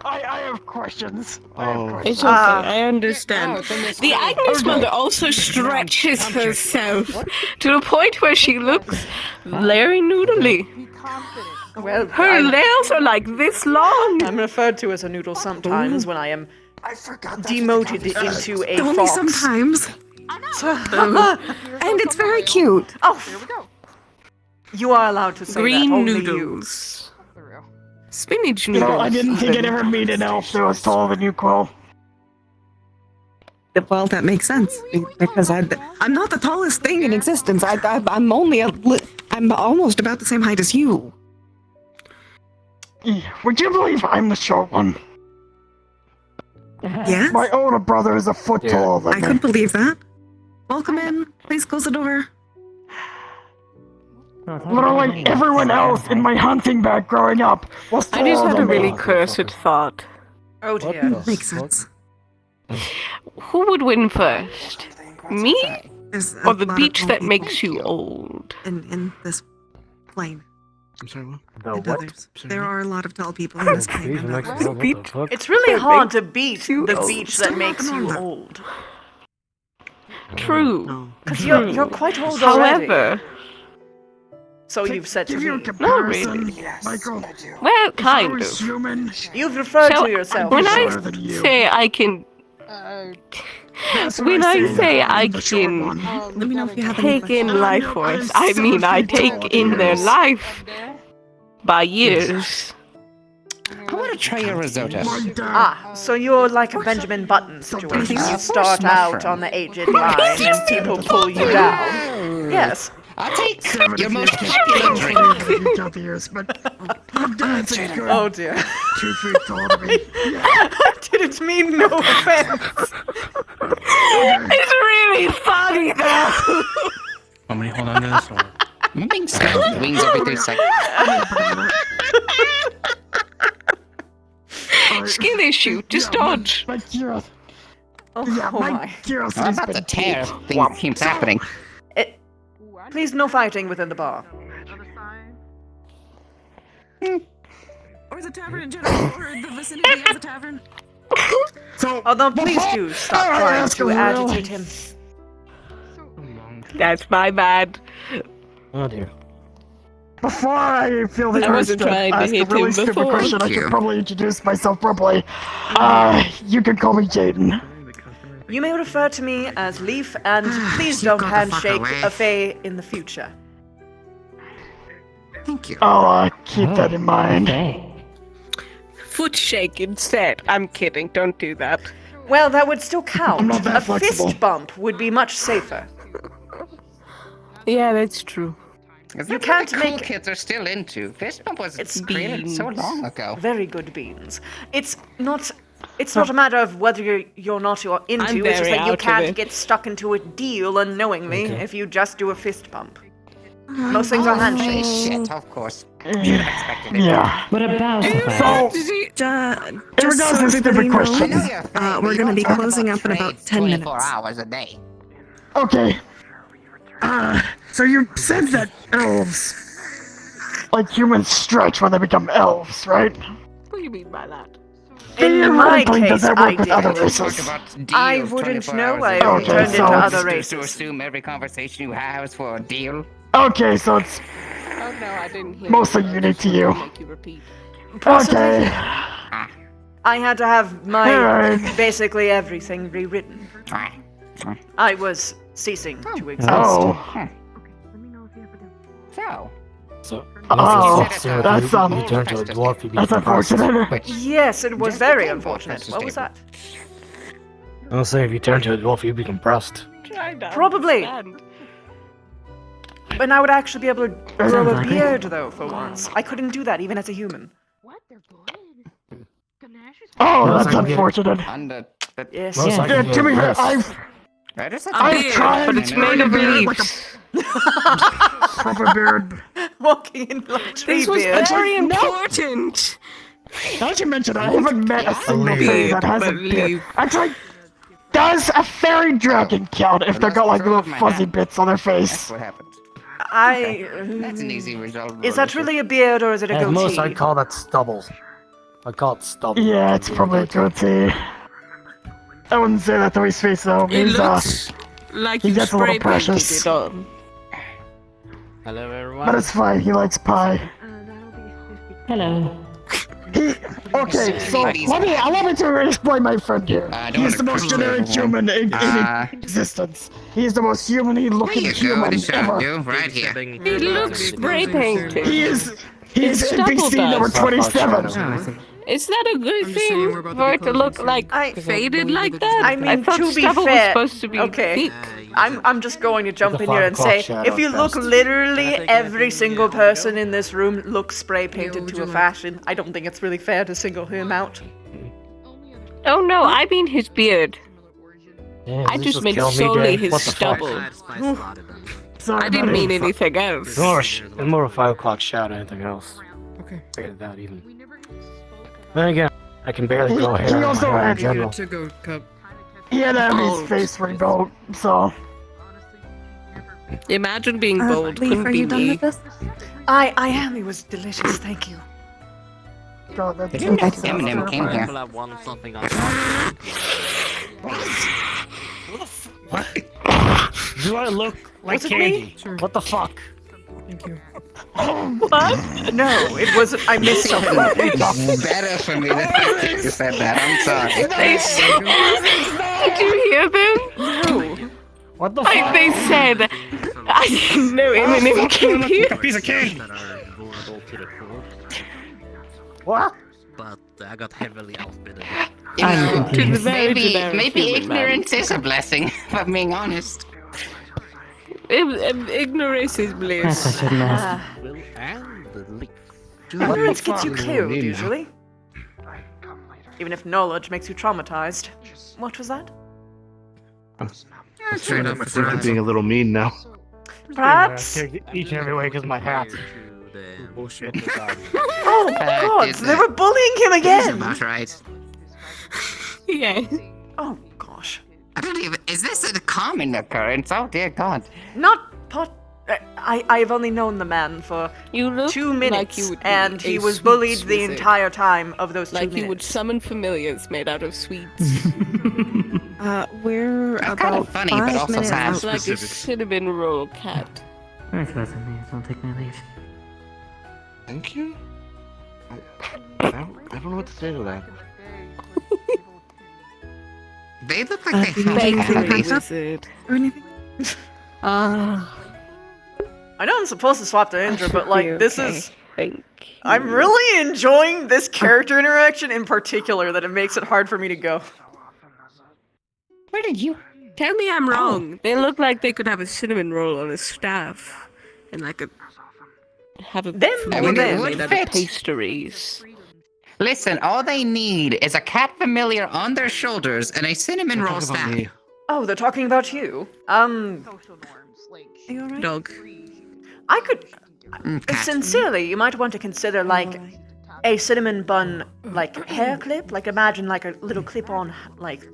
I have questions. It's okay, I understand. The Agnes Mother also stretches herself to the point where she looks very noodly. Well, Her nails are like this long. I'm referred to as a noodle sometimes when I am demoted into a Only fox. sometimes. And it's very cute. Oh, you are allowed to say Green that. Only noodles. Spinach You noodles. know, I didn't think I'd ever meet an elf that was taller than you, Quill. Well, that makes sense because I'm not the tallest thing in existence. I'm only I'm almost about the same height as you. Would you believe I'm the short one? Yeah? My older brother is a foot taller I than could believe that. Welcome in. Please close the door. Literally everyone else in my hunting bag growing up was I taller just had a than really me. cursed thought. Oh dear. Makes sense. Who would win first? Me? There's Or a the lot of beach tall that people makes you old? in this plane. I'm sorry, what? And others. There are a lot of tall people in this plane. and others. It's really hard to beat you the old. beach that makes you old. True. Because you're quite old already. However, So you've said to Give you a me. comparison, Yes, Michael. well, If I kind was of. human, You've referred So, to yourself. when shorter I than you. say I can, That's what when I said. say I I'm the short can one. Let me know if you have any take in questions. life force, I mean I take in their life by years. I want to try your risotto. So you're like a Benjamin Button situation. You start out on the aged line and people pull you down. Yes. I'll take your most You popular drink. got the ears, but I'm dancing good. Oh dear. 2 feet taller than me. Didn't mean no offense. It's really funny though. Want me to hold on to this? Or... I'm being scared. Wings every 3 seconds. Skin issue, just dodge. My curiosity. Oh, my my. curiosity's I'm about been to tear. piqued. Things keeps happening. Please, no fighting within the bar. Or the tavern in general, or the vicinity of the tavern. So, Although, please do stop trying to agitate him. That's my bad. Oh dear. before I feel the I urge wasn't to trying to ask a hit really him stupid before. question, I Thank should you. probably introduce myself properly. You can call me Jaden. You may refer to me as Leif, and please don't handshake a Fae in the future. Thank you. I'll keep that in mind. Foot shake instead. I'm kidding. Don't do that. Well, that would still count. I'm not that A flexible. fist bump would be much safer. Yeah, that's true. You can't the cool make kids are still into. Fist bump was It's created so beans. long ago. very good beans. It's not a matter of whether you're not into. I'm It's just very that you out of can't it. get stuck into a deal unknowingly if you just do a fist bump. Most things are handshakes. Shit, of course. Should have expected it. Yeah. What about that? So, Just so regards to stupid everybody question. knows, we're going to be closing up in about 10 minutes. 24 hours a day. okay. So you said that elves, like humans, stretch when they become elves, right? What do you mean by that? In my Theoretically, does case, that I work with other did. races? I wouldn't know. I Okay, turned so into it's other To races. assume every conversation you have is for a deal. Okay, so it's Oh no, I didn't hear. mostly you. unique to you. Make you repeat. Okay. I had to have my Alright. basically everything rewritten. I was ceasing to exist. Oh. So, So, Oh, let's see if that's, you turn to a dwarf, you That's become unfortunate. which Yes, it was Just very became unfortunate. Professor What was Stable. I'll say if you turn to a dwarf, you become pressed. Trying to Probably. understand. And I would actually be able to grow Sounds a like it. beard, though, for once. I couldn't do that even as a human. Oh, Most that's I can get- unfortunate. Yes. Most I Yeah, can to be get fair, is- I've tried, but it's made of leaves. proper beard. Walking in like tree This was beard. very important. Not to mention, I haven't met a single fairy that has a beard. Believe. Actually, does a fairy dragon count if they've got like little fuzzy bits on their face? What happened? That's an easy result. Is that really a beard or is it a At goatee? most, I'd call that stubble. I'd call it stubble. Yeah, it's probably a goatee. I wouldn't say that to his face though. It He's, looks like he you gets a little spray painted precious. it on. Hello, everyone. But it's fine, he likes pie. Hello. Okay, so allow me to explain my friend here. He's the most generic human in existence. He's the most human-y looking human ever. Right here. He looks spray painted. He's It's NPC number stubble 27. Is that a good thing for it to look like faded like that? I mean, thought to be stubble fair, was supposed to be okay, thick. I'm just going to jump The in here and 5 say, o'clock if you shadow look best. literally every single person in this room looks spray painted to a fashion, I don't think it's really fair to single him out. Oh no, I mean his beard. Yeah, I this just was meant kill me solely day. his What the fuck? stubble. I didn't mean anything else. Gosh, it's more of a 5 o'clock shadow than anything else. Okay. Figured that even. Then again, I can barely He- grow hair he in my also hair in had- general. To go cup. He had to have his Bold. face rebuilt, so. Imagine being bold. Leif, Couldn't are be you done me. with this? I am. It was delicious. Thank you. God, that's Eminem came here. People have won something on What? Do I look like Was it me? candy? Sure. What the fuck? Thank you. What? No, it wasn't. I missed something. It's better for me that you said that. I'm sorry. Did you hear them? No. What the fuck? They said, I didn't know Eminem came here. A piece of candy. that are vulnerable to the cold, What? but I got heavily outbidden. You know, To the very maybe generic human ignorance is a blessing, if I'm being honest. Ignorance is That's bliss. such a mess. Will and the leaf. Ignorance gets you What do you killed, mean? usually. Even if knowledge makes you traumatized. What was that? Straight up. I think you're being a little mean now. Perhaps. Each and every way because my hat. Bullshit. Oh, God, did they that. were bullying him That's again. about right. Yeah. Oh, gosh. I don't even. Is this a common occurrence? Oh dear God. Not pot. I've only known the man for You look 2 like minutes, you would be and a he was sweet bullied the wizard. entire time of those 2 Like minutes. you would summon familiars made out of sweets. We're That's about kind of funny, but 5 also minutes sad. out. Like a cinnamon roll cat. Thanks for listening to me. Don't take my leave. Thank you? I don't know what to say to that. They look like they Thank have you. candies. Wizard. Or anything? I know I'm supposed to swap to Indra, but like this Okay. is. Thank you. I'm really enjoying this character interaction in particular. That it makes it hard for me to go. Where did you? Tell me I'm wrong. They look like they could have a cinnamon roll on a staff. And like a... Have a Them I mean, it familiar would made out fit. of pastries. Listen, all they need is a cat familiar on their shoulders and a cinnamon roll Talk about staff. me. Oh, they're talking about you. Are you alright? Dog. I could. Cat. Sincerely, you might want to consider like a cinnamon bun like hair clip. Like imagine like a little clip-on like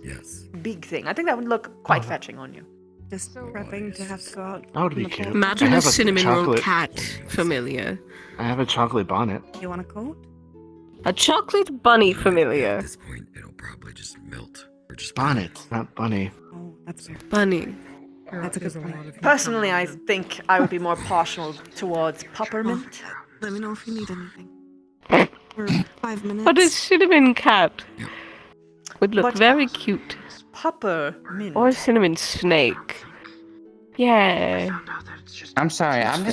big thing. I think that would look quite fetching on you. Just prepping to have to go out. That would be on the cute. cold. Imagine I a have a cinnamon roll chocolate- cat familiar. I have a chocolate bonnet. You want a coat? A chocolate bunny familiar. At this point, it'll probably just melt or just Bonnet, not bunny. Oh, that's fair. Bunny. That's a good point. Personally, I think I would be more partial towards peppermint. Let me know if you need anything. We're 5 minutes. But a cinnamon cat would look But- very cute. Peppermint. Or a cinnamon snake. Yeah. I'm sorry. I'm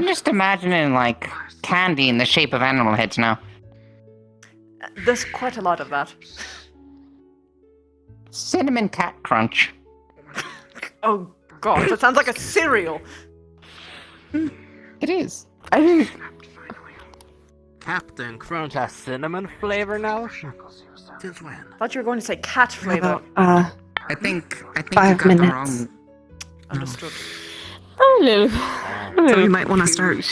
just imagining like candy in the shape of animal heads now. There's quite a lot of that. Cinnamon cat crunch. Oh gosh, that sounds like a cereal. It is. I think Captain Crunch has cinnamon flavor now? Since when? Thought you were going to say cat flavor. I think you 5 got minutes. the wrong. Understood. So we might want to start.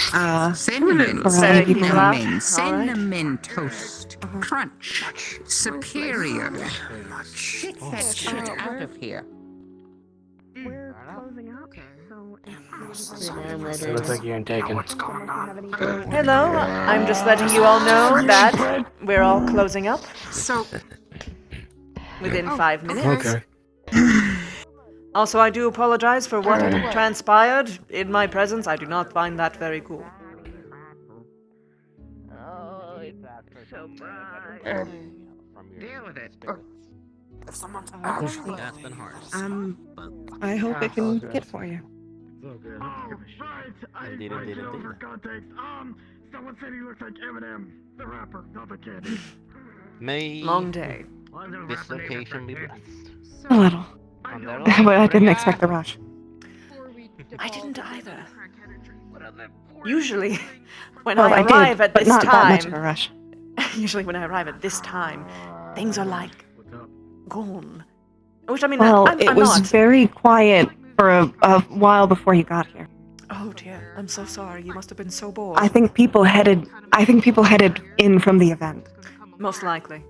Cinnamon, Very people out. cinnamon, All cinnamon toast, crunch, superior. Get that shit out of here. We're closing up, so Looks like you're taken. Hello, I'm just letting you all know that we're all closing up. So, within 5 minutes. Okay. Also, I do apologize for what transpired in my presence. I do not find that very cool. Oh, it's so bright. Deal with it. That's been hard. I hope it can get for you. Indeed. context. Someone said he looks like Eminem, the rapper, not the kid. May Long day. this location be blessed. A little. But I didn't expect the rush. I didn't either. Usually, when Well, I I arrive did, at but this not time, that much of a rush. usually when I arrive at this time, things are like gone. Which I mean, Well, I'm it was not. very quiet for a while before you got here. Oh dear, I'm so sorry. You must have been so bored. I think people headed in from the event. Most likely.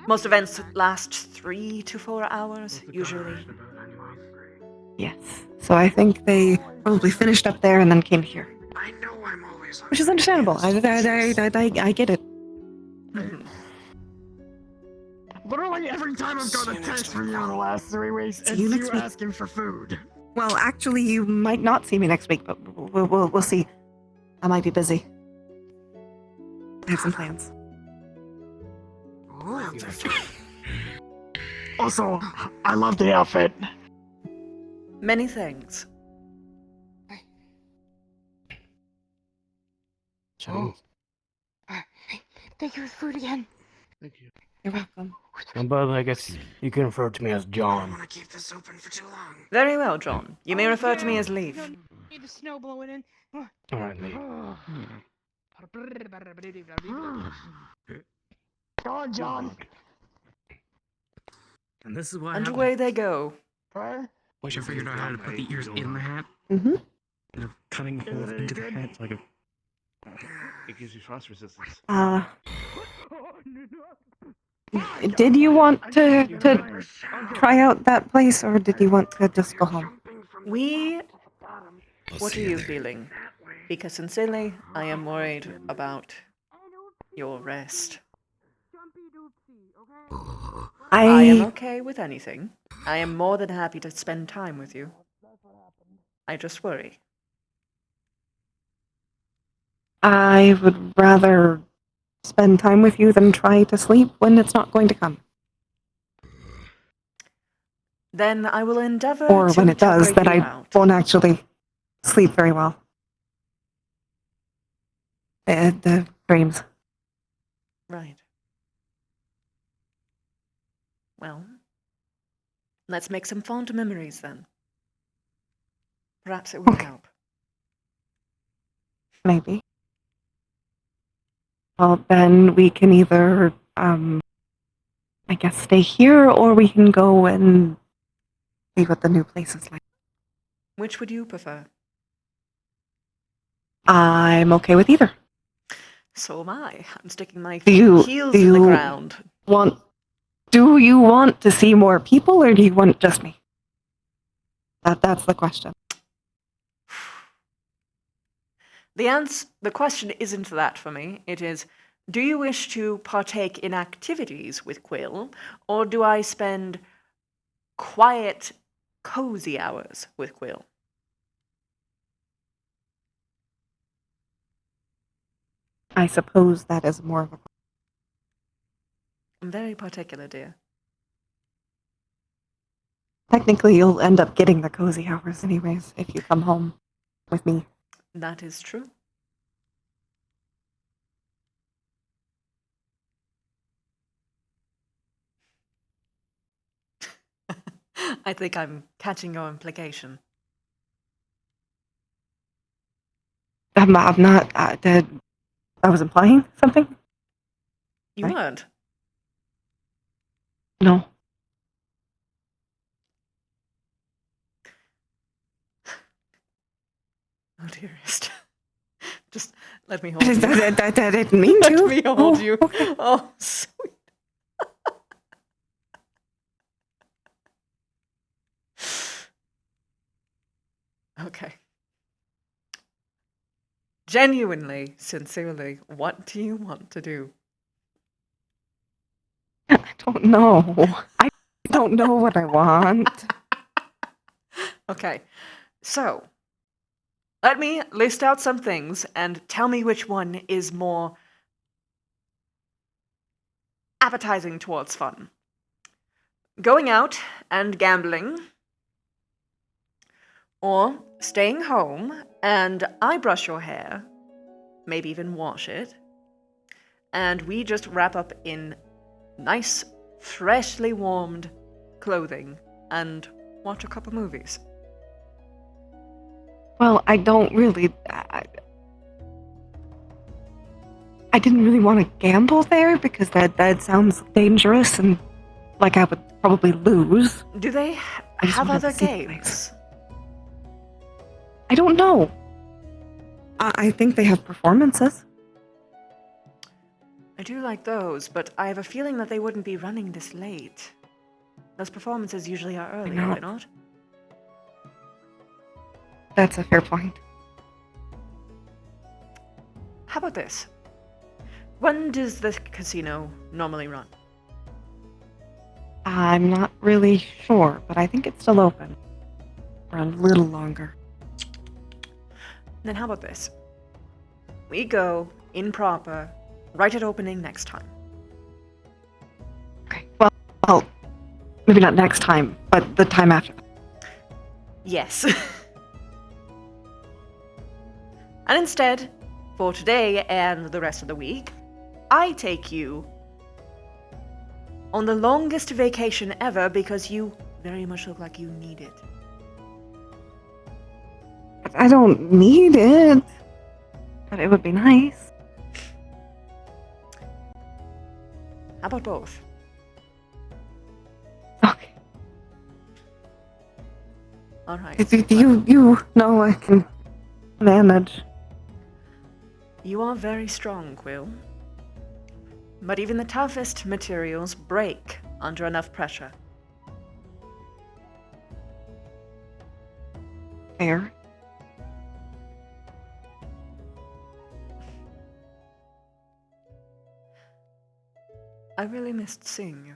Most events last 3 to 4 hours, usually. Yes. So I think they probably finished up there and then came here. I know I'm always. Which is understandable. I get it. Literally every time I've got a text from you in the last 3 weeks, it's you next you week. asking for food. Well, actually, you might not see me next week, but we'll see. I might be busy. I have some plans. Also, I love the outfit. Many things. Thank you for food again. Thank you. You're welcome. But I guess you can refer to me as John. Very well, John. You may refer to me as Leif. Need the snow blowing in. Alright, Lee. Go on, John. And this is why And away they go. Wish I figured out how to put the ears in the hat. Mm-hmm. And of cutting holes into the hat so I could. It gives you frost resistance. Did you want to try out that place, or did you want to just go home? What are you feeling? Because sincerely, I am worried about your rest. I am okay with anything. I am more than happy to spend time with you. I just worry. I would rather spend time with you than try to sleep when it's not going to come. Then I will endeavor Or to when it does, tucker that you I out. won't actually sleep very well. The dreams. Right. Well, let's make some fond memories then. Perhaps it will help. Maybe. Well, then we can either, I guess, stay here, or we can go and see what the new place is like. Which would you prefer? I'm okay with either. So am I. I'm sticking my Do heels in the ground. Do you want to see more people, or do you want just me? That's the question. The question isn't that for me. It is, do you wish to partake in activities with Quill, or do I spend quiet, cozy hours with Quill? I suppose that is more of a... I'm very particular, dear. Technically, you'll end up getting the cozy hours anyways if you come home with me. That is true. I think I'm catching your implication. I'm not. I was implying something. You weren't. No. Oh dearest. Just let me hold you. I didn't mean to. Let me hold you. Oh, sweet. Okay. Genuinely, sincerely, what do you want to do? I don't know. I don't know what I want. Okay, so let me list out some things and tell me which one is more appetizing towards fun. Going out and gambling, or staying home and I brush your hair, maybe even wash it, and we just wrap up in nice, freshly warmed clothing and watch a couple movies. Well, I don't really. I didn't really want to gamble there because that sounds dangerous and like I would probably lose. Do they have other games? I don't know. I think they have performances. I do like those, but I have a feeling that they wouldn't be running this late. Those performances usually are early, are they not? That's a fair point. How about this? When does the casino normally run? I'm not really sure, but I think it's still open. For a little longer. Then how about this? We go in proper, right at opening next time. Okay, well, maybe not next time, but the time after. Yes. And instead, for today and the rest of the week, I take you on the longest vacation ever because you very much look like you need it. I don't need it, but it would be nice. How about both? Okay. All right. You know I can manage. You are very strong, Quill. But even the toughest materials break under enough pressure. Fair. I really missed seeing you.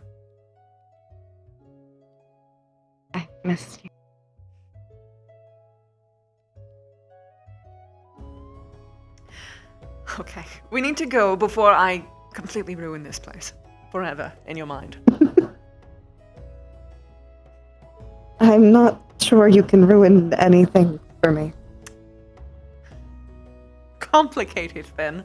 I missed you. Okay, we need to go before I completely ruin this place. Forever, in your mind. I'm not sure you can ruin anything for me. Complicated, then.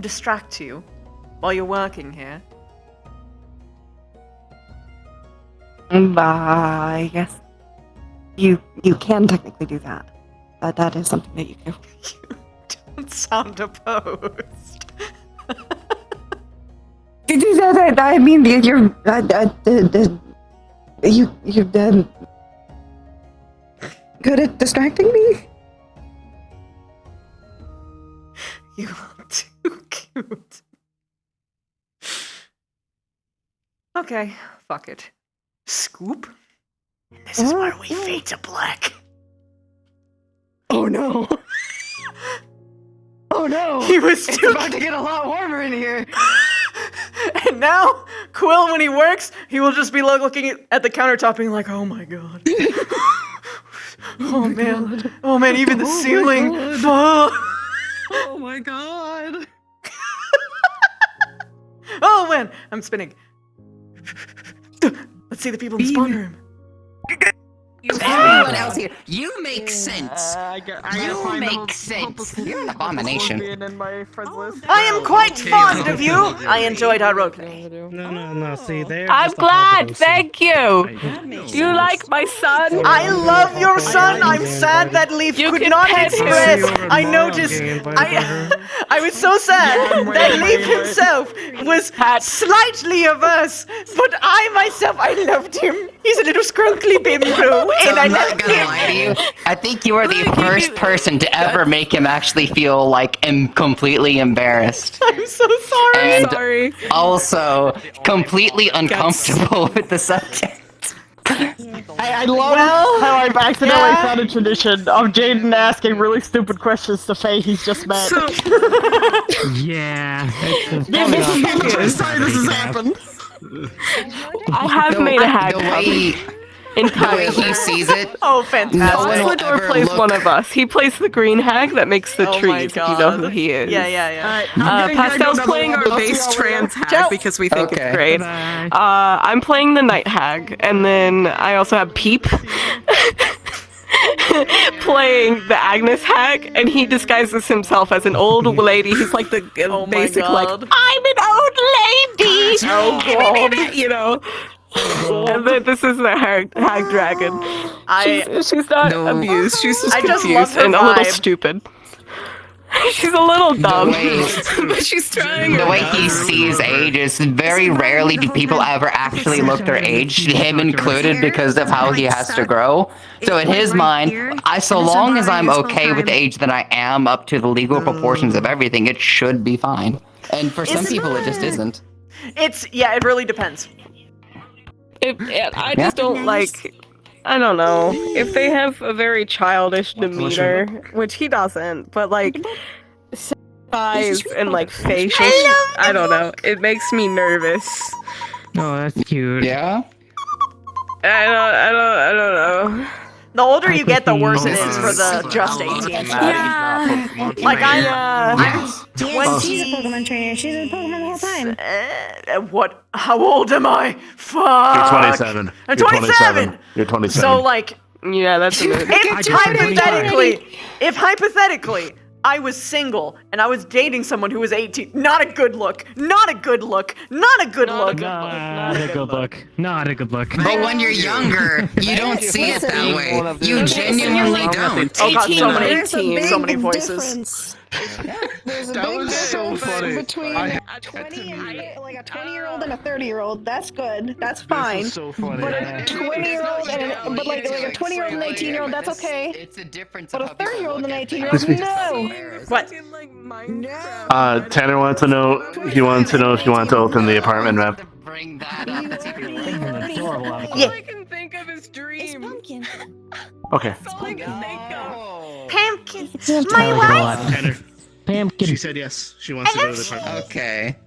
Distract you while you're working here. I guess you can technically do that. That is something that you do. You don't sound opposed. I mean, you're good at distracting me. You are too cute. Okay, fuck it. Scoop? This is where we fade to black. Oh no! Oh no! He was It's too about to get a lot warmer in here. And now, Quill, when he works, he will just be looking at the countertop being like, oh my god. Oh man. God. Oh man, even the ceiling. Oh my god. Oh man, I'm spinning. Let's see the people in the spawn room. Everyone else here, you make sense. You make sense. You're an abomination. I am quite fond of you. I enjoyed our roleplay. No. See, they're I'm just glad. Thank you. Do you like my son? I love your son. I'm sad that Leif could not express. I noticed. I was so sad that Leif himself was slightly averse, but I myself, I loved him. He's a little scrunkly bimbo, and I loved him. Lie to you. I think you are the first person to ever make him actually feel like completely embarrassed. I'm so sorry. And also completely uncomfortable with the subject. I love how I've accidentally found a tradition of Jaden asking really stupid questions to Faye he's just met. Yeah. This is not the first time this has happened. I have made a hag copy. The way he sees it. Oh, fantastic. Slador plays one of us. He plays the green hag that makes the trees, if you know who he is. Yeah. Pastel's playing our base trans hag because we think it's great. I'm playing the night hag, and then I also have Peep playing the Agnes hag, and he disguises himself as an old lady. He's like the basic, like, I'm an old lady! Oh, God. You know? And then this is the hag dragon. She's not abused. She's just confused and a little stupid. She's a little dumb, but she's trying. The way he sees age is very rarely do people ever actually look their age, him included, because of how he has to grow. So in his mind, so long as I'm okay with the age that I am, up to the legal proportions of everything, it should be fine. And for some people, it just isn't. It really depends. I just don't like. I don't know. If they have a very childish demeanor, which he doesn't, but like size and like facial, I don't know. It makes me nervous. Oh, that's cute. Yeah? I don't know. The older you get, the worse it is for the just 18. Yeah. Like I'm 20. She's a Pokemon trainer. She's a Pokemon the whole time. What? How old am I? Fuck. You're 27. I'm 27. You're 27. So like, yeah, that's if hypothetically I was single and I was dating someone who was 18, not a good look. Not a good look. Not a good look. Not a good look. Not a good look. But when you're younger, you don't see it that way. You genuinely don't. Oh god, so many voices. There's a big difference between a 20-year-old and a 30-year-old. That's good. That's fine. So funny. But a 20-year-old and a 20-year-old and an 18-year-old, that's okay. It's a difference. But a 30-year-old and an 18-year-old, no. What? Tanner wants to know. He wants to know if you want to open the apartment map. Bring that up. Yeah. All I can think of is dream. Pumpkin. Okay. That's all I can think of. Pumpkin. My wife. Tanner. Pumpkin. She said yes. She wants to go to the apartment. Okay.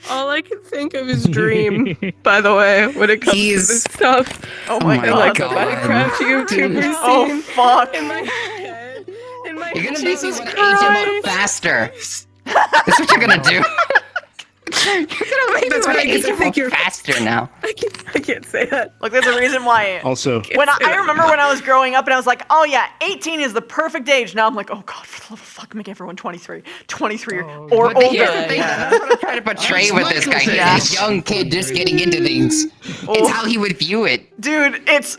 All I can think of is dream. By the way, when it comes to this stuff. Oh my god. Like a Minecraft YouTuber scene. Oh fuck. In my head. You're gonna make me want to age him up faster. That's what you're gonna do. You're gonna make me want to age him up faster now. I can't say that. Look, there's a reason why. Also, When I remember when I was growing up and I was like, oh yeah, 18 is the perfect age. Now I'm like, oh god, for the love of fuck, make everyone 23 or older. But here's the thing, that's what I'm trying to portray with this guy. He's a young kid just getting into things. It's how he would view it. Dude, it's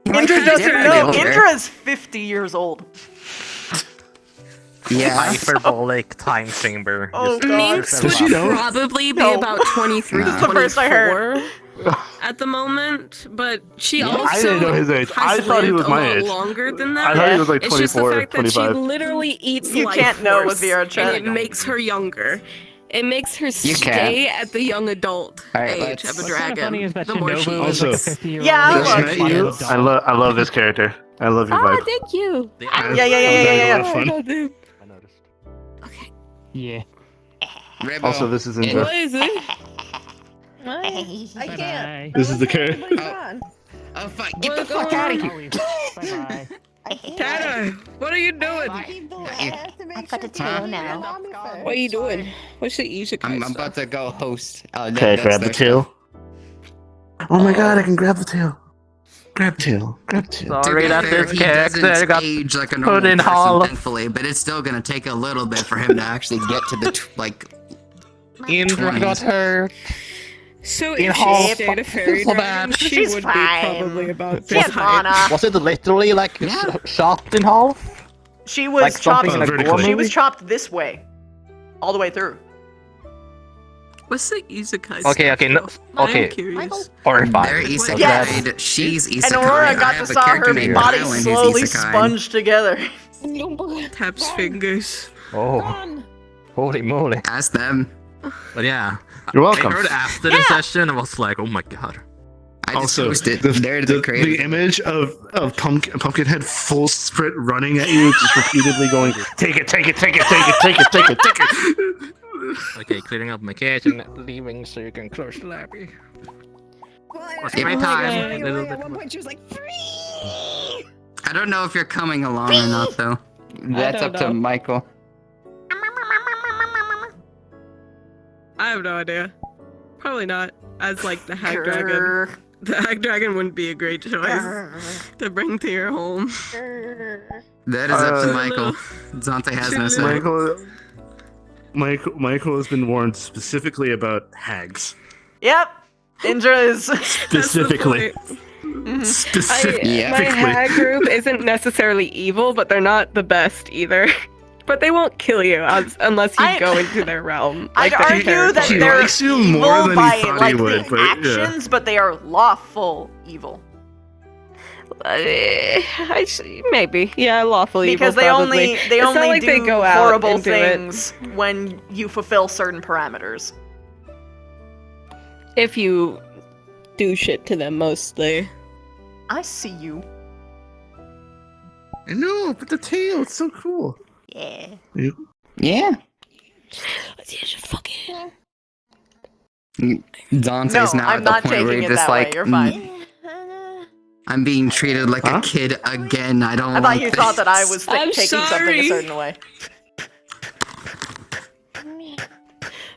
Indra Indra doesn't know. Indra is 50 years old. Yeah. Hyperbolic time chamber. Oh god. Minx would probably be about 23 to 24 the first I heard. at the moment, but she I also didn't know his age. I has thought he lived was my a lot age. longer than I that. thought he was like It's just the 24, fact that she 25. literally eats You life can't know with force, VR and chat. it makes her younger. It makes her You stay can't. at the young adult Alright, age of a dragon. Funny is that The more she Shinobu is Also- like a 50-year-old. Yeah, I Just love met you. I love this character. I love your vibe. thank you. Yeah. That was a lot of fun. Yeah. Ribbo. Also, this is Indra. What is it? I can't. This is the character. Oh fuck! Get the fuck out of here! Bye-bye. Tana, what are you doing? I've got a tail now. What are you doing? What's the Isekai I'm stuff? about to go host. Okay, grab the tail. Oh my god, I can grab the tail. Grab tail. Grab tail. Sorry that fair, this he character doesn't got age like a put normal in person, Hall. thankfully, but it's still gonna take a little bit for him to actually get to the Indra got 20s. hurt. So In if Hall. she stayed a fairy So dragon, bad. she She's would fine. be probably about She this had height. mana. Was it literally like chopped in half? She was Like chopped. something in a vertically. gore She was movie? chopped this way, all the way through. What's the isekai Okay, okay, no, okay. I'm curious. Horrified. They're Of isekai. that. She's isekai. And Aurora I got have to a saw character her named body Rylan who's slowly isekai. sponge together. Taps fingers. Oh. Holy moly. Ask them. But yeah, You're welcome. I heard after the session, I was like, oh my god. I just Also, posted. They're the creators. image of Pumpkinhead full sprint running at you, just repeatedly going, take it, take it, take it, take it, take it, take it, take it. Okay, clearing up my cache and leaving so you can close the library. Was my time. A little bit At one point she was like, free! I don't know if you're coming along or not, though. That's don't up to know. Michael. I have no idea. Probably not. As like the hag dragon. Grrr. The hag dragon wouldn't be a great choice to bring to your home. That is up to Uh, Michael. Zante has no say. Michael has been warned specifically about hags. Yep. Indra is Specifically. Specifically. My hag group isn't necessarily evil, but they're not the best either. But they won't kill you unless you go into their realm. I'd Like, their argue that territory. they're likes you evil more than he by thought he like would, the but, yeah. actions, but they are lawful evil. Maybe, yeah, lawful evil. Because they probably. only It's not only like do they go out horrible and do it. things when you fulfill certain parameters. If you do shit to them, mostly. I see you. I know, but the tail, it's so cool. Yeah. Yeah. Dante's No, now I'm at the not point where taking you're it just that way. like, You're fine. I'm being treated like a kid again. I don't I want thought you this. thought that I was I'm taking something sorry. a certain way.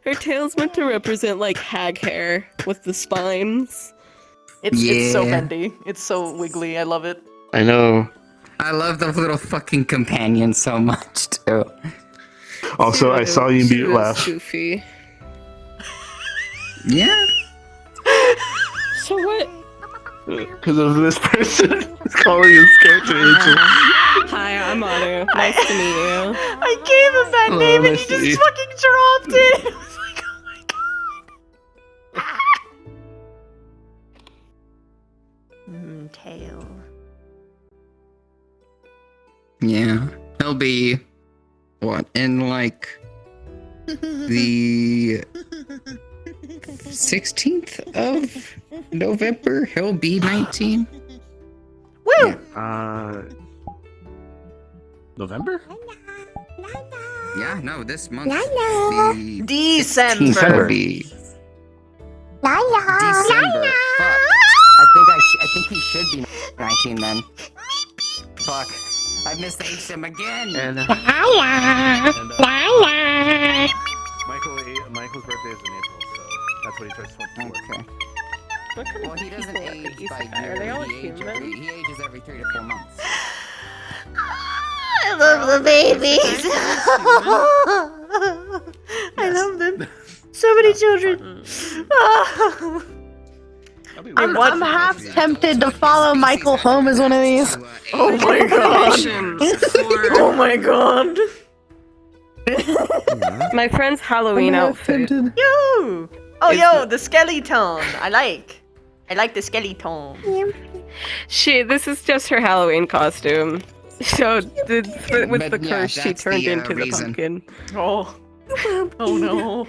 Her tail's meant to represent like hag hair with the spines. It's so Yeah. bendy. It's so wiggly. I love it. I know. I love the little fucking companion so much, too. Also, I saw you mute She was laugh. Goofy. Yeah. So what? Because of this person calling his character Angel. Hi, I'm Anu. Nice to meet you. I gave him that Oh, name and nice he to just meet you. fucking dropped it. It was like, oh my god. Tail. Yeah. He'll be, what, in like the 16th of November? He'll be 19. Woo! November? Yeah, no, this month. December. December. December. Fuck. I think he should be 19 then. Fuck. I misaged him again. And, Michael's birthday is in April, so that's what he turns 24. Okay. What kind Well, of he doesn't people are age the by isekai? year. Are they all He human? ages every 3 to 4 months. I love the babies. I love them. So many children. I'm half tempted to follow Michael home as one of these. Oh my god. Oh my god. My friend's Halloween outfit. Yo. Oh yo, the skeleton. I like the skeleton. This is just her Halloween costume. So with But the yeah, curse, she that's turned the, into the reason. pumpkin. Oh. Oh no.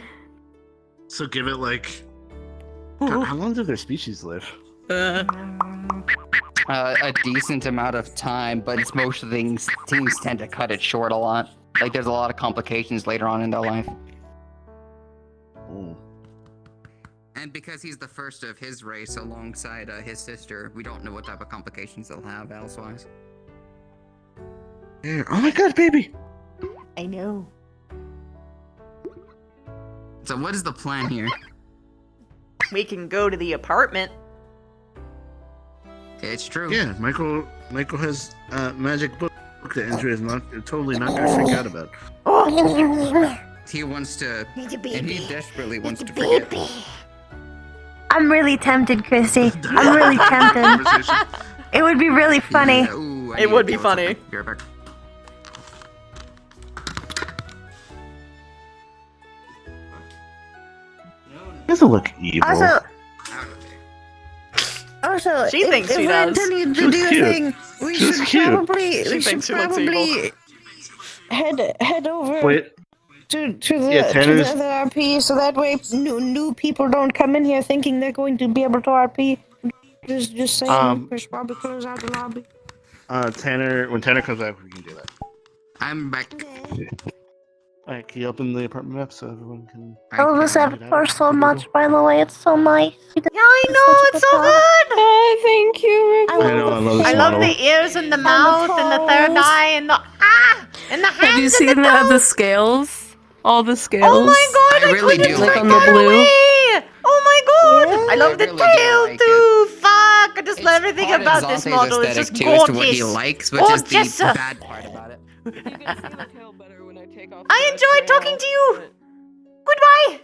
So give it like. How long do their species live? A decent amount of time, but it's most of the things teams tend to cut it short a lot. Like there's a lot of complications later on in their life. Oh. And because he's the first of his race alongside his sister, we don't know what type of complications they'll have elsewise. Yeah. Oh my god, baby! I know. So what is the plan here? We can go to the apartment. It's true. Yeah, Michael has a magic book that Andrew is totally not going to freak out about. He wants to, and he desperately wants to baby. forget. I'm really tempted, Chrissy. I'm really tempted. It would be really funny. Yeah, ooh, I It need would to be deal with funny. something. Be right back. Doesn't look evil. Also, She thinks she if does. we continue to She's do a cute. thing, we She's should cute. probably She thinks she looks evil. head over Wait, to the Yeah, to Tanner's- the RP, so that way new people don't come in here thinking they're going to be able to RP. Just saying, Chris Bobby close out the lobby. Tanner, when Tanner comes back, we can do that. I'm back. Alright, can you open the apartment map so everyone can... I love this avatar so much, by the way. It's so nice. Yeah, I know, it's so good! Oh, thank you. I know, I love this I love model. the ears and the mouth and the third eye and the and the hands. Have you seen the scales? All the scales. Oh my god, I really do like like on that. the blue. Away. Oh my god! I love the really do tail like too! Fuck! I just love everything Part of about this Zante's model. It's aesthetic just too, as to what he gorgeous. likes, which is the Gorgeous. bad part about it. You can see the tail better when I take off. I enjoyed talking to you! Goodbye!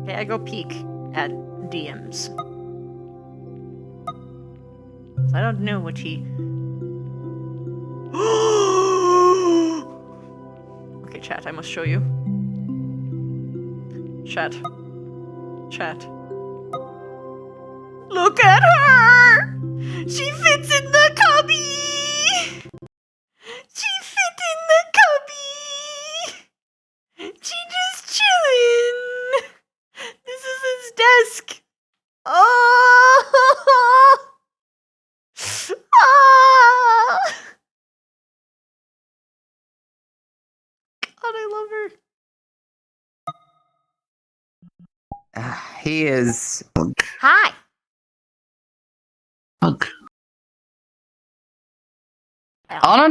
Okay, I go peek at DMs. I don't know what he... Okay, chat, I must show you. Chat. Chat. Look at her! She fits in the cubby! She fit in the cubby! She just chillin'! This is his desk! Oh! Ah! God, I love her. He is. Hi! On another